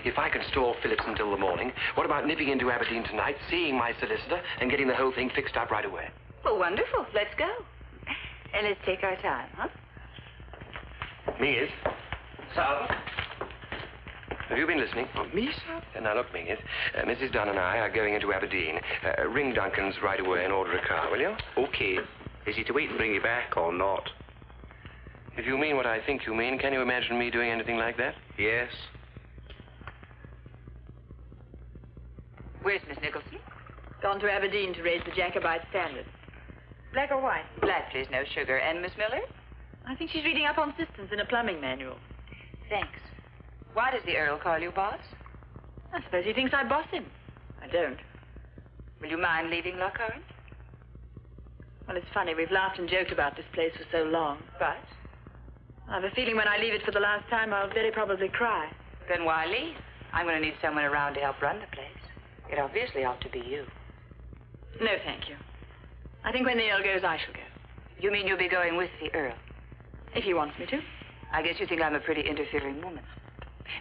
if I can stall Phillips until the morning, what about nipping into Aberdeen tonight, seeing my solicitor, and getting the whole thing fixed up right away? Well, wonderful. Let's go. And let's take our time, huh? Mingus. Sir? Have you been listening? Oh, me, sir? Now, look, Mingus, Mrs. Dunn and I are going into Aberdeen. Ring Duncan's right away and order a car, will you? Okay. Is he to wait and bring you back or not? If you mean what I think you mean, can you imagine me doing anything like that? Yes. Where's Miss Nicholson? Gone to Aberdeen to raise the Jacobite standard. Black or white? Black, please, no sugar. And Miss Miller? I think she's reading up on systems in a plumbing manual. Thanks. Why does the Earl call you boss? I suppose he thinks I boss him. I don't. Will you mind leaving Lockhart? Well, it's funny. We've laughed and joked about this place for so long. But? I have a feeling when I leave it for the last time, I'll very probably cry. Then why leave? I'm going to need someone around to help run the place. It obviously ought to be you. No, thank you. I think when the Earl goes, I shall go. You mean you'll be going with the Earl? If he wants me to. I guess you think I'm a pretty interfering woman.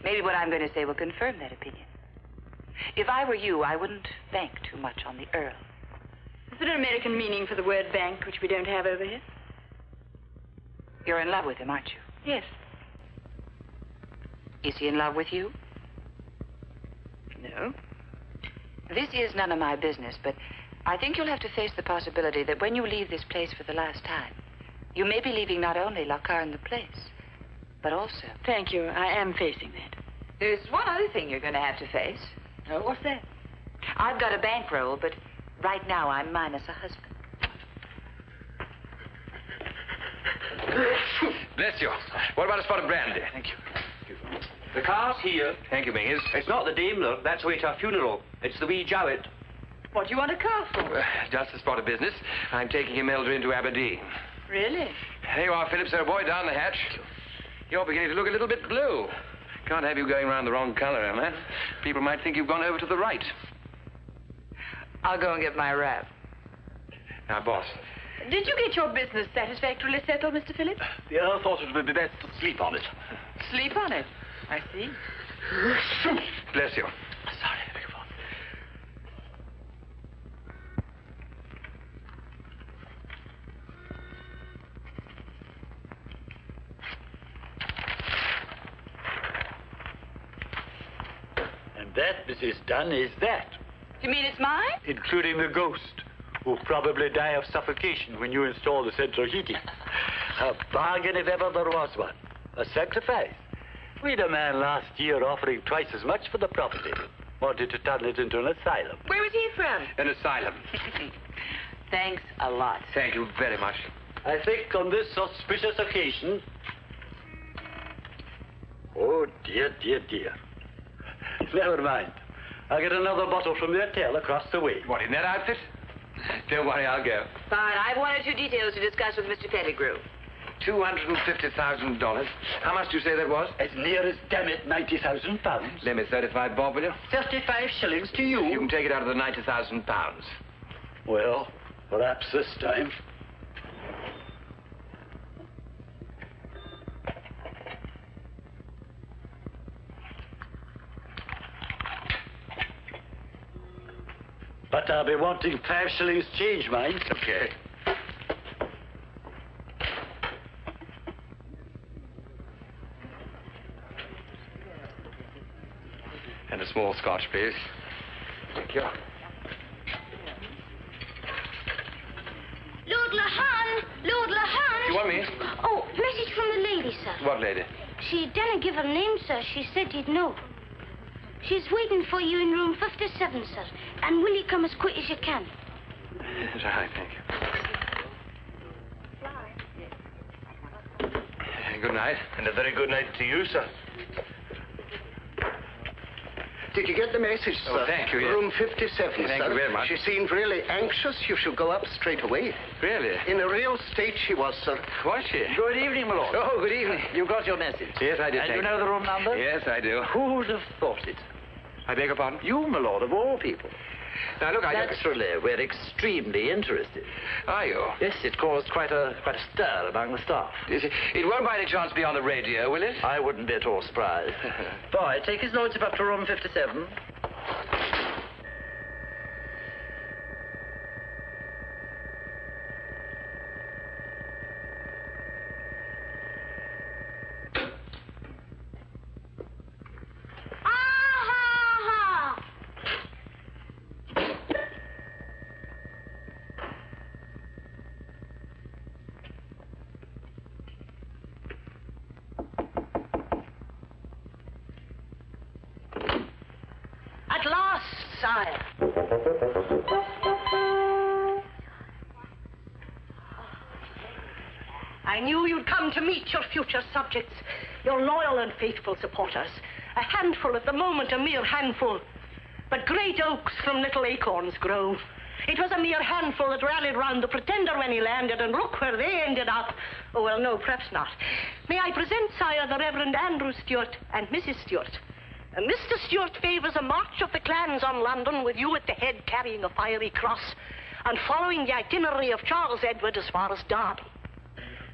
Maybe what I'm going to say will confirm that opinion. If I were you, I wouldn't bank too much on the Earl. Is there an American meaning for the word bank, which we don't have over here? You're in love with him, aren't you? Yes. Is he in love with you? No. This is none of my business, but I think you'll have to face the possibility that when you leave this place for the last time, you may be leaving not only Lockhart and the place, but also... Thank you. I am facing that. There's one other thing you're going to have to face. Oh, what's that? I've got a bankroll, but right now I'm minus a husband. Bless you. What about a spot of brandy? Thank you. The car's here. Thank you, Mingus. It's not the Daimler. That's way to our funeral. It's the wee Jowett. What do you want a car for? Just a spot of business. I'm taking Imelda into Aberdeen. Really? There you are, Phillips. There, boy, down the hatch. You're beginning to look a little bit blue. Can't have you going round the wrong color, Emma. People might think you've gone over to the right. I'll go and get my wrap. Now, boss. Did you get your business satisfactorily settled, Mr. Phillips? The Earl thought it would be best to sleep on it. Sleep on it. I see. Bless you. Sorry, I beg your pardon. And that, Mrs. Dunn, is that. You mean it's mine? Including the ghost, who'll probably die of suffocation when you install the central heating. A bargain if ever there was one. A sacrifice. We'd a man last year offering twice as much for the property. Wanted to turn it into an asylum. Where was he from? An asylum. Thanks a lot. Thank you very much. I think on this auspicious occasion... Oh, dear, dear, dear. Never mind. I'll get another bottle from the hotel across the way. What, in that outfit? Don't worry, I'll go. Fine. I've one or two details to discuss with Mr. Pettigrew. $250,000. How much do you say that was? As near as, damn it, £90,000. Lend me 35 bob, will you? 35 shillings to you. You can take it out of the £90,000. Well, perhaps this time. But I'll be wanting 5 shillings change, mind. Okay. And a small scotch, please. Thank you. Lord Lahan! Lord Lahan! You want me? Oh, message from the lady, sir. What lady? She didn't give her name, sir. She said you'd know. She's waiting for you in room 57, sir. And will you come as quick as you can? Right, thank you. Good night. And a very good night to you, sir. Did you get the message, sir? Oh, thank you, yes. Room 57, sir. Thank you very much. She seemed really anxious. You should go up straight away. Really? In a real state she was, sir. Was she? Good evening, my lord. Oh, good evening. You got your message? Yes, I did. And you know the room number? Yes, I do. Who would have thought it? I beg your pardon? You, my lord, of all people. Now, look, Naturally, we're extremely interested. Are you? Yes, it caused quite a stir among the staff. It won't by any chance be on the radio, will it? I wouldn't be at all surprised. Boy, take his lordship up to room 57. At last, sire. I knew you'd come to meet your future subjects, your loyal and faithful supporters. A handful at the moment, a mere handful. But great oaks from little acorns grow. It was a mere handful that rallied round the Pretender when he landed, and look where they ended up. Oh, well, no, perhaps not. May I present, sire, the Reverend Andrew Stewart and Mrs. Stewart. And Mr. Stewart favours a march of the clans on London, with you at the head carrying a fiery cross, and following the itinerary of Charles Edward as far as Derby.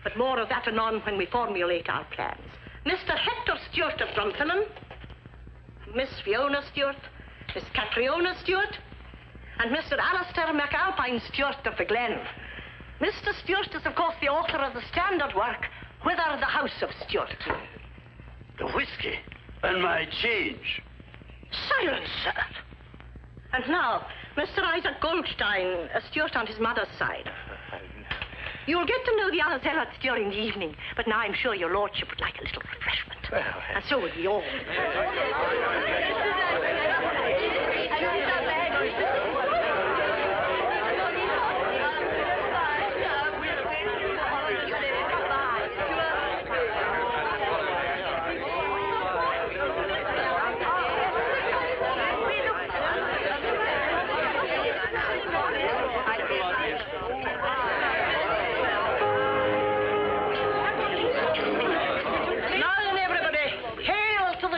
But more of that anon when we formulate our plans. Mr. Hector Stewart of Drumthillan, Miss Fiona Stewart, Miss Catriona Stewart, and Mr. Alistair MacAlpine Stewart of the Glen. Mr. Stewart is, of course, the author of the standard work, Whither the House of Stewart. The whiskey and my change. Silence, sir. And now, Mr. Isaac Goldstein, a Stewart on his mother's side. You'll get to know the other zealots during the evening, but now I'm sure your lordship would like a little refreshment. And so would we all.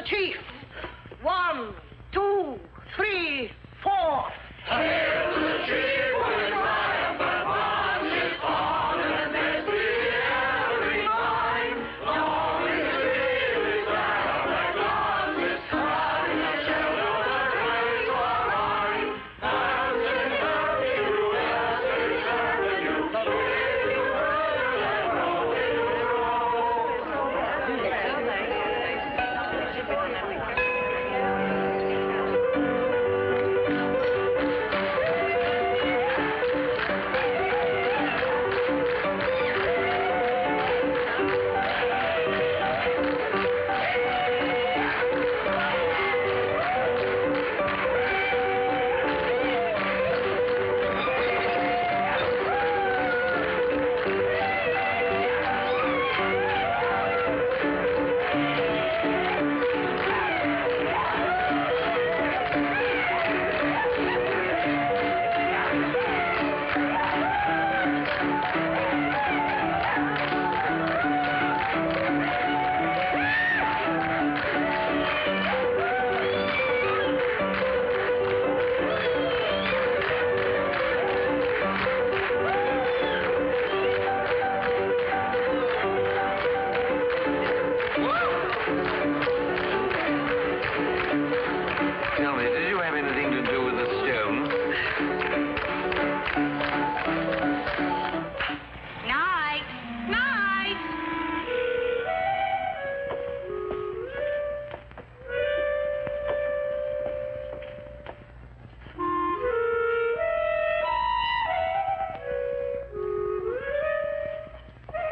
Chief. 1, 2,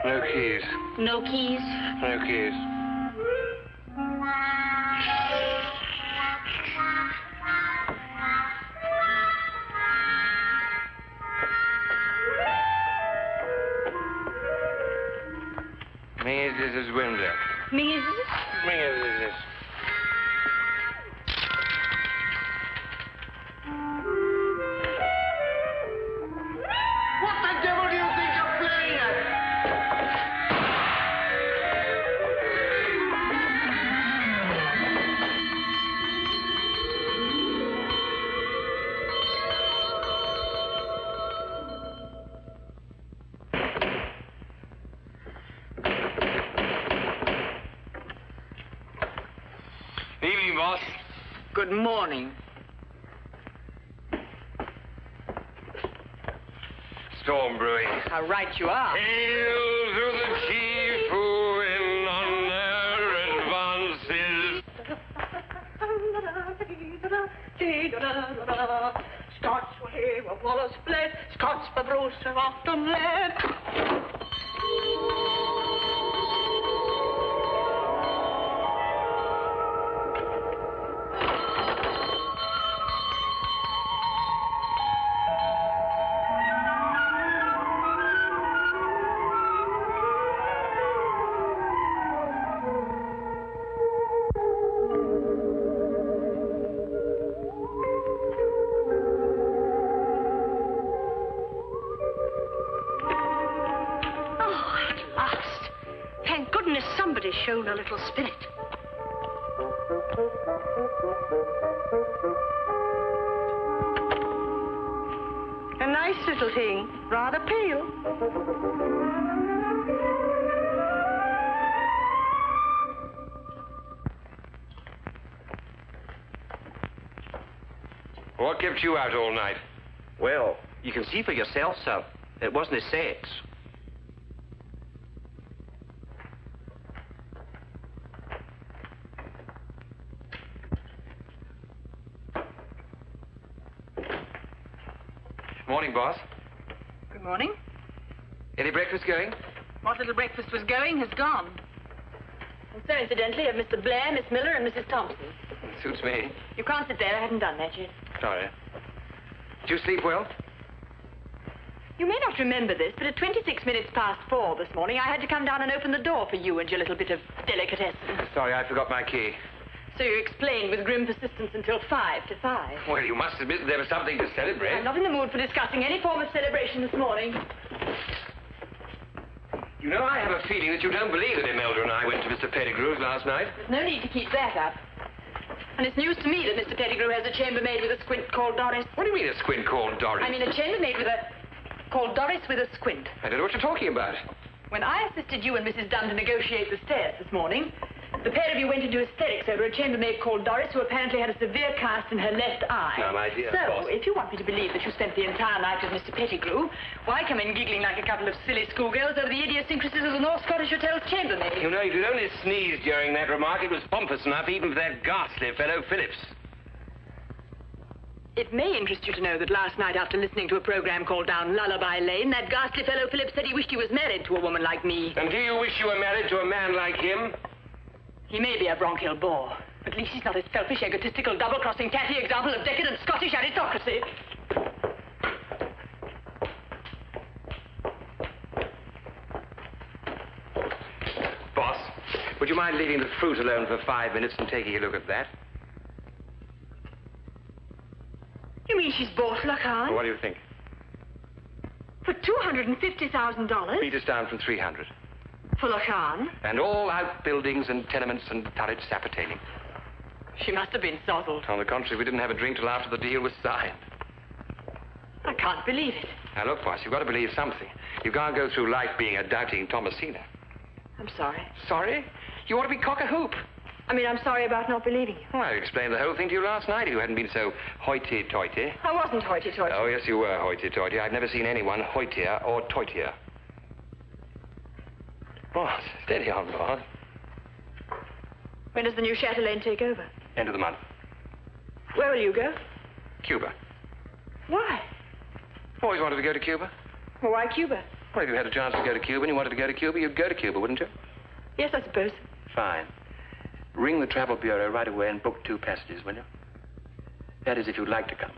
No keys. No keys? No keys. Mrs. window. Mrs.? Mrs. What the devil do you think you're playing at? Evening, boss. Good morning. Storm brewing. How right you are. Hail to the chief who in honor advances. Scots were here where Wallace fled. Scots for Bruce have often led. Somebody's shown a little spirit. A nice little thing, rather pale. What kept you out all night? Well, you can see for yourself, sir. It wasn't a sex. Morning, boss. Good morning. Any breakfast going? What little breakfast was going has gone. And so, incidentally, of Mr. Blair, Miss Miller, and Mrs. Thompson. Suits me. You can't sit there. I haven't done that yet. Sorry. Did you sleep well? You may not remember this, but at 26 minutes past 4 this morning, I had to come down and open the door for you and your little bit of delicatessen. Sorry, I forgot my key. So you explained with grim persistence until 5 to 5. Well, you must admit that there was something to celebrate. I'm not in the mood for discussing any form of celebration this morning. You know, I have a feeling that you don't believe that Imelda and I went to Mr. Pettigrew's last night. There's no need to keep that up. And it's news to me that Mr. Pettigrew has a chambermaid with a squint called Doris. What do you mean a squint called Doris? I mean a chambermaid called Doris with a squint. I don't know what you're talking about. When I assisted you and Mrs. Dunn to negotiate the stairs this morning, the pair of you went into hysterics over a chambermaid called Doris who apparently had a severe cast in her left eye. Now, my dear So, boss. if you want me to believe that you spent the entire night with Mr. Pettigrew, why come in giggling like a couple of silly schoolgirls over the idiosyncrasies of the North Scottish Hotel's chambermaid? You know, if you'd only sneezed during that remark, it was pompous enough even for that ghastly fellow Phillips. It may interest you to know that last night, after listening to a program called Down Lullaby Lane, that ghastly fellow Phillips said he wished he was married to a woman like me. And do you wish you were married to a man like him? He may be a bronchial bore, but at least he's not a selfish, egotistical, double-crossing, tatty example of decadent Scottish aristocracy. Boss, would you mind leaving the fruit alone for 5 minutes and taking a look at that? You mean she's bought Lacan? What do you think? For $250,000? Beat us down from 300. For Lacan? And all outbuildings and tenements and turrets appertaining. She must have been sozzled. On the contrary, we didn't have a drink till after the deal was signed. I can't believe it. Now, look, boss, you've got to believe something. You can't go through life being a doubting Thomasina. I'm sorry. Sorry? You ought to be cock-a-hoop. I mean, I'm sorry about not believing you. Well, I explained the whole thing to you last night if you hadn't been so hoity-toity. I wasn't hoity-toity. Oh, yes, you were hoity-toity. I've never seen anyone hoitier or toitier. Boss, steady on, boss. When does the new Chatelaine take over? End of the month. Where will you go? Cuba. Why? Always wanted to go to Cuba. Well, why Cuba? Well, if you had a chance to go to Cuba and you wanted to go to Cuba, you'd go to Cuba, wouldn't you? Yes, I suppose. Fine. Ring the travel bureau right away and book 2 passages, will you? That is, if you'd like to come.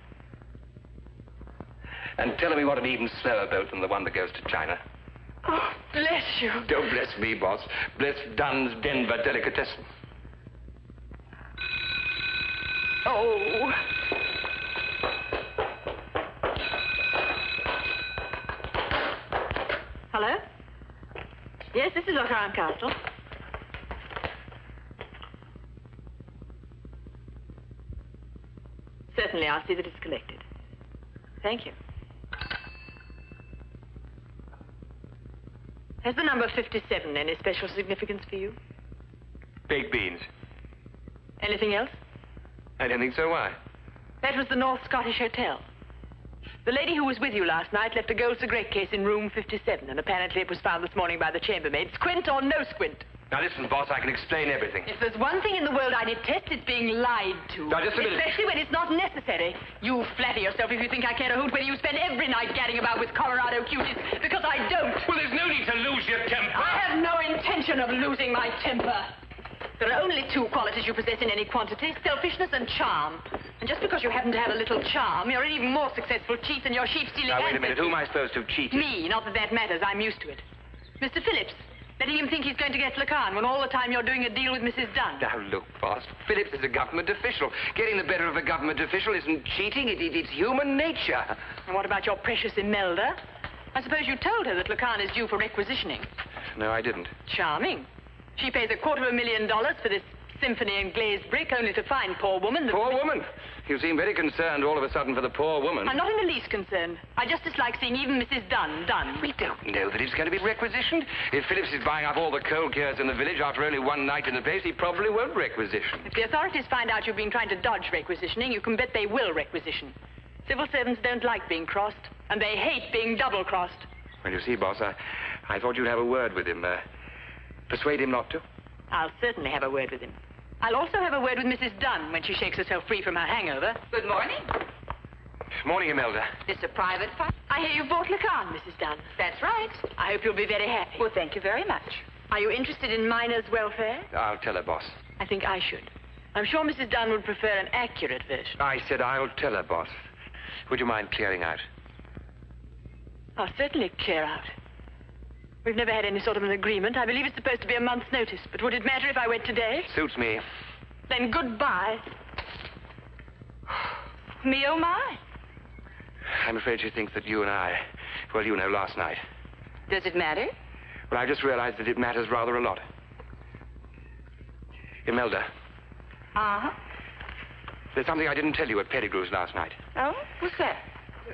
And tell me what an even slower boat than the one that goes to China. Oh, bless you. Don't bless me, boss. Bless Dunn's Denver Delicatessen. Oh. Hello? Yes, this is Lochran Castle. Certainly, I'll see that it's collected. Thank you. Has the number 57 any special significance for you? Baked beans. Anything else? I don't think so. Why? That was the North Scottish Hotel. The lady who was with you last night left a gold cigarette case in room 57, and apparently it was found this morning by the chambermaid. Squint or no squint? Now listen, boss, I can explain everything. If there's one thing in the world I detest, it's being lied to. Now, just a minute. Especially when it's not necessary. You flatter yourself if you think I care a hoot whether you spend every night gadding about with Colorado cuties, because I don't. Well, there's no need to lose your temper. I have no intention of losing my temper. There are only 2 qualities you possess in any quantity, selfishness and charm. And just because you happen to have a little charm, you're an even more successful cheat than your sheep-stealing Now, wait a ancestors. minute. Who am I supposed to have cheated? Me. Not that that matters. I'm used to it. Mr. Phillips, letting him think he's going to get Lacan when all the time you're doing a deal with Mrs. Dunn. Now, look, boss. Phillips is a government official. Getting the better of a government official isn't cheating. It's human nature. And what about your precious Imelda? I suppose you told her that Lacan is due for requisitioning. No, I didn't. Charming. She pays $250,000 for this symphony in glazed brick, only to find poor woman. Poor woman? You seem very concerned all of a sudden for the poor woman. I'm not in the least concerned. I just dislike seeing even Mrs. Dunn done. We don't know that it's going to be requisitioned. If Phillips is buying up all the coal cures in the village after only one night in the place, he probably won't requisition. If the authorities find out you've been trying to dodge requisitioning, you can bet they will requisition. Civil servants don't like being crossed, and they hate being double-crossed. Well, you see, boss, I thought you'd have a word with him. Persuade him not to. I'll certainly have a word with him. I'll also have a word with Mrs. Dunn when she shakes herself free from her hangover. Good morning. Morning, Imelda. This a private file? I hear you bought Lacan, Mrs. Dunn. That's right. I hope you'll be very happy. Well, thank you very much. Are you interested in miners' welfare? I'll tell her, boss. I think I should. I'm sure Mrs. Dunn would prefer an accurate version. I said I'll tell her, boss. Would you mind clearing out? I'll certainly clear out. We've never had any sort of an agreement. I believe it's supposed to be a month's notice. But would it matter if I went today? Suits me. Then goodbye. Me, oh, my. I'm afraid she thinks that you and I... Well, you know, last night. Does it matter? Well, I've just realized that it matters rather a lot. Imelda. Uh-huh. There's something I didn't tell you at Pettigrew's last night. Oh? What's that?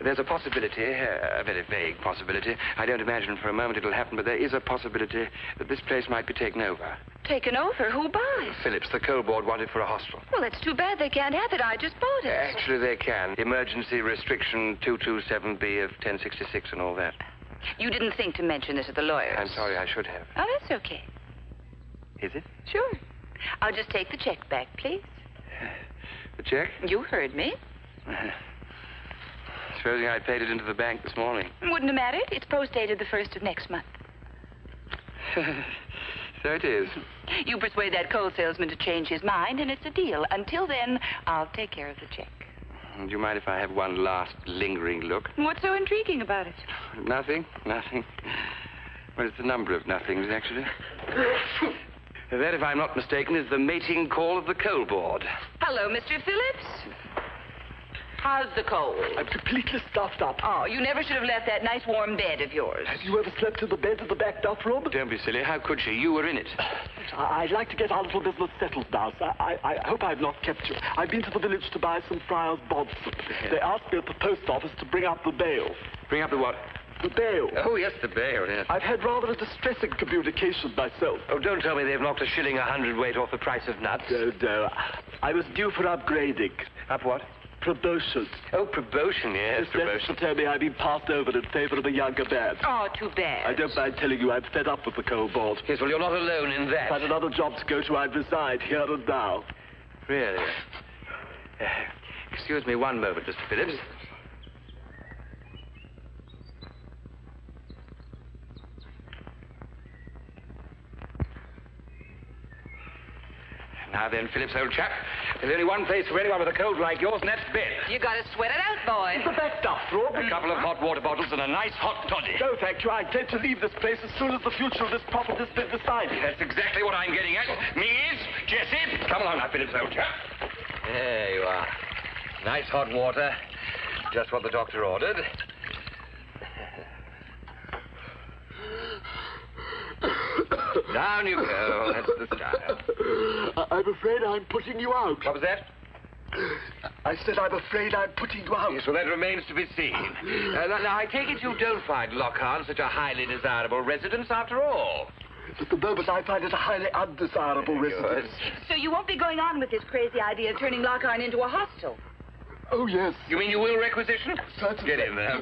There's a possibility, a very vague possibility. I don't imagine for a moment it'll happen, but there is a possibility that this place might be taken over. Taken over? Who buys? Phillips, the coal board, wanted for a hostel. Well, that's too bad. They can't have it. I just bought it. Actually, they can. Emergency restriction 227B of 1066 and all that. You didn't think to mention this at the lawyer's. I'm sorry, I should have. Oh, that's okay. Is it? Sure. I'll just take the check back, please. The check? You heard me. Supposing I paid it into the bank this morning. Wouldn't have mattered. It's post-dated the 1st of next month. So it is. You persuade that coal salesman to change his mind, and it's a deal. Until then, I'll take care of the check. Do you mind if I have one last lingering look? What's so intriguing about it? Nothing. Well, it's a number of nothings, actually. That, if I'm not mistaken, is the mating call of the coal board. Hello, Mr. Phillips. How's the coal? I'm completely stuffed up. Oh, you never should have left that nice warm bed of yours. Have you ever slept in the bed in the back duff room? Don't be silly. How could she? You were in it. I'd like to get our little business settled now, sir. I hope I've not kept you. I've been to the village to buy some Friar's Bodson. They asked me at the post office to bring up the bail. Bring up the what? The bail. Oh, yes, the bail, yes. I've had rather a distressing communication myself. Oh, don't tell me they've knocked a shilling a hundredweight off the price of nuts. No. I was due for upgrading. Up what? Promotion. Oh, promotion, yes, promotion. Tell me I've been passed over in favor of a younger man. Oh, too bad. I don't mind telling you I'm fed up with the coal board. Yes, well, you're not alone in that. If I had another job to go to, I'd reside here and now. Really? Excuse me one moment, Mr. Phillips. Now then, Phillips, old chap, there's only one place for anyone with a cold like yours, and that's bed. You gotta sweat it out, boy. The best stuff, Rob. A couple of hot water bottles and a nice hot toddy. No, thank you. I intend to leave this place as soon as the future of this property has been decided. That's exactly what I'm getting at. Mees, Jessie, come along now, Phillips, old chap. There you are. Nice hot water. Just what the doctor ordered. Down you go. That's the style. I'm afraid I'm putting you out. What was that? I said I'm afraid I'm putting you out. Yes, well, that remains to be seen. Now, I take it you don't find Lockharn such a highly desirable residence after all. At the moment, I find it a highly undesirable residence. So you won't be going on with this crazy idea of turning Lockharn into a hostel? Oh, yes. You mean you will requisition? Certainly. Get in there.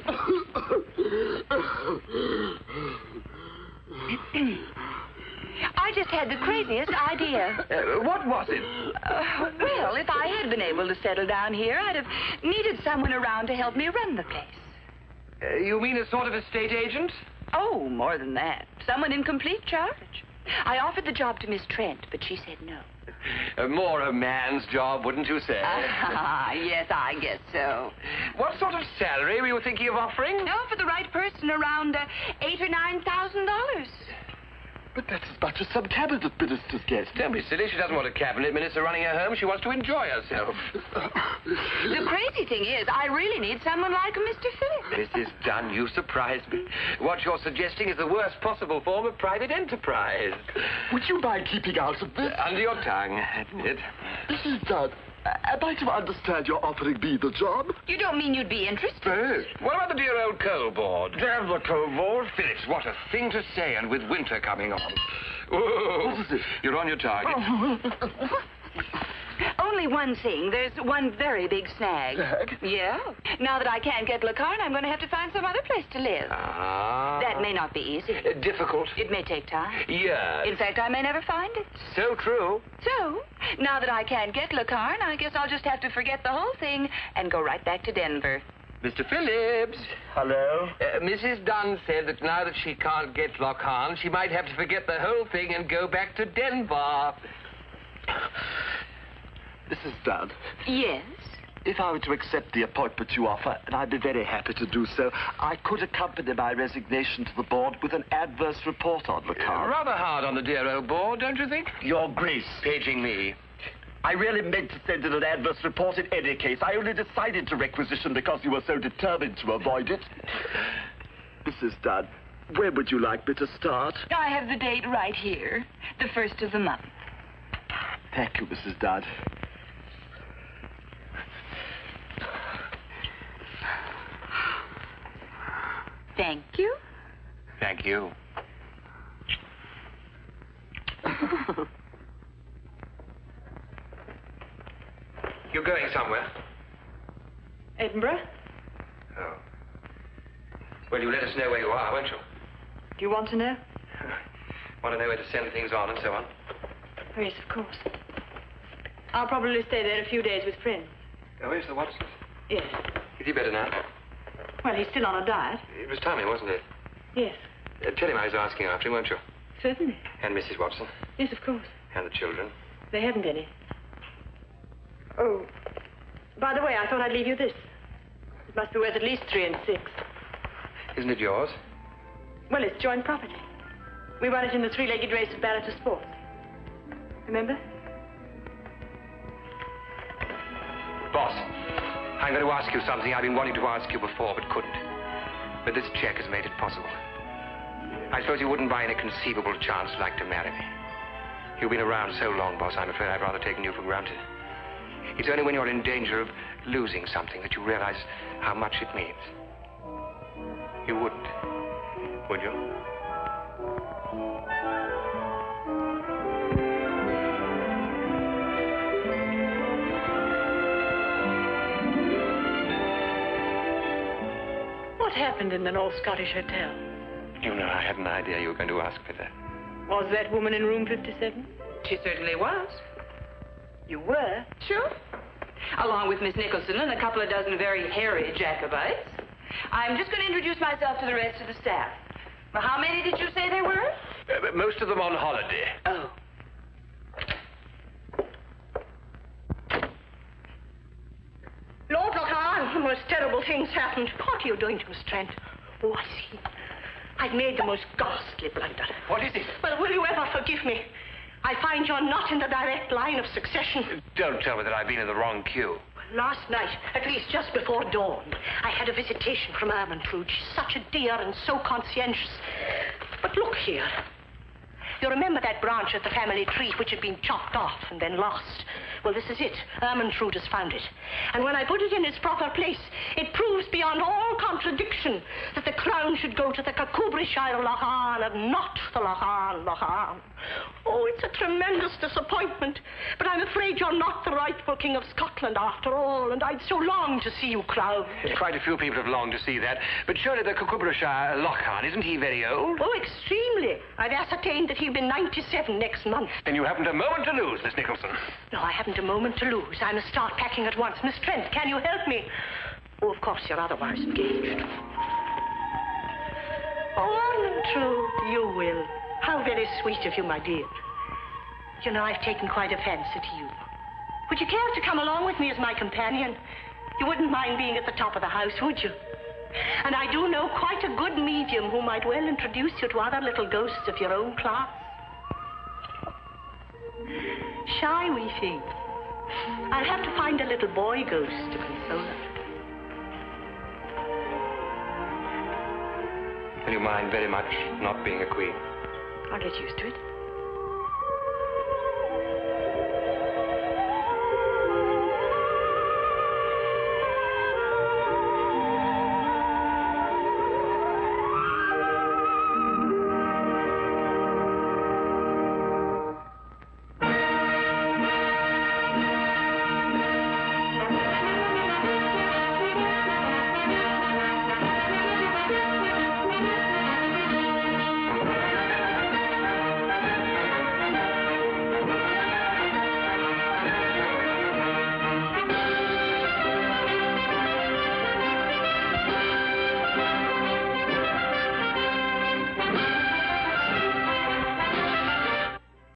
I just had the craziest idea. What was it? Well, if I had been able to settle down here, I'd have needed someone around to help me run the place. You mean a sort of estate agent? Oh, more than that. Someone in complete charge. I offered the job to Miss Trent, but she said no. More a man's job, wouldn't you say? Yes, I guess so. What sort of salary were you thinking of offering? No, for the right person, around $8,000 or $9,000. But that's as much as some cabinet ministers get. Don't be silly. She doesn't want a cabinet minister running her home. She wants to enjoy herself. The crazy thing is, I really need someone like Mr. Phillips. Mrs. Dunn, you surprise me. What you're suggesting is the worst possible form of private enterprise. Would you mind keeping out of this? Under your tongue, admit. Mrs. Dunn, am I to understand you're offering me the job? You don't mean you'd be interested? What about the dear old coal board? Damn the coal board. Phillips, what a thing to say, and with winter coming on. Whoa. What is it? You're on your target. Only one thing. There's one very big snag. Snag? Yeah. Now that I can't get Lockharn, I'm going to have to find some other place to live. That may not be easy. Difficult. It may take time. Yes. In fact, I may never find it. So true. So, now that I can't get Lockharn, I guess I'll just have to forget the whole thing and go right back to Denver. Mr. Phillips. Hello? Mrs. Dunn said that now that she can't get Lockharn, she might have to forget the whole thing and go back to Denver. Mrs. Dunn. Yes? If I were to accept the appointment you offer, and I'd be very happy to do so, I could accompany my resignation to the board with an adverse report on Lockharn. Rather hard on the dear old board, don't you think? Your Grace. Paging me. I really meant to send in an adverse report in any case. I only decided to requisition because you were so determined to avoid it. Mrs. Dunn, where would you like me to start? I have the date right here. The 1st of the month. Thank you, Mrs. Dunn. Thank you. Thank you. You're going somewhere? Edinburgh? Oh. Well, you let us know where you are, won't you? Do you want to know? Want to know where to send things on and so on? Oh, yes, of course. I'll probably stay there a few days with friends. Oh, where's the Watsons? Yes. Is he better now? Well, he's still on a diet. It was timing, wasn't it? Yes, Tell him I was asking after him, won't you? certainly. And Mrs. Watson. Yes, of course. And the children. They haven't any. Oh, by the way, I thought I'd leave you this. It must be worth at least 3 and 6. Isn't it yours? Well, it's joint property. We won it in the 3-legged race at Barrett Sports. Remember? Boss, I'm going to ask you something I've been wanting to ask you before, but couldn't. But this check has made it possible. I suppose you wouldn't by any conceivable chance like to marry me. You've been around so long, boss, I'm afraid I've rather taken you for granted. It's only when you're in danger of losing something that you realize how much it means. You wouldn't, would you? What happened in the North Scottish Hotel? You know, I had an idea you were going to ask me that. Was that woman in room 57? She certainly was. You were? Sure. Along with Miss Nicholson and a couple of dozen very hairy Jacobites. I'm just going to introduce myself to the rest of the staff. Well, how many did you say there were? Most of them on holiday. Oh. terrible things happened. What are you doing to Miss Trent? Oh, I see. I've made the most ghastly blunder. What is it? Well, will you ever forgive me? I find you're not in the direct line of succession. Don't tell me that I've been in the wrong queue. Last night, at least just before dawn, I had a visitation from Ermentrude. She's such a dear and so conscientious. But look here. You remember that branch of the family tree which had been chopped off and then lost? Well, this is it. Ermentrude has found it. And when I put it in its proper place, it proves beyond all contradiction that the crown should go to the Kirkcudbrightshire Lochan and not the Lochan. Oh, it's a tremendous disappointment. But I'm afraid you're not the rightful King of Scotland after all, and I'd so long to see you crowned. Quite a few people have longed to see that. But surely the Kirkcudbrightshire Lochan, isn't he very old? Oh, extremely. I've ascertained that he'll be 97 next month. Then you haven't a moment to lose, Miss Nicholson. No, I haven't a moment to lose. I must start packing at once. Miss Trent, can you help me? Oh, of course, you're otherwise engaged. Oh, Ermentrude, you will. How very sweet of you, my dear. You know, I've taken quite a fancy to you. Would you care to come along with me as my companion? You wouldn't mind being at the top of the house, would you? And I do know quite a good medium who might well introduce you to other little ghosts of your own class. Shy wee thing. I'll have to find a little boy ghost to console her. Will you mind very much not being a queen? I'll get used to it.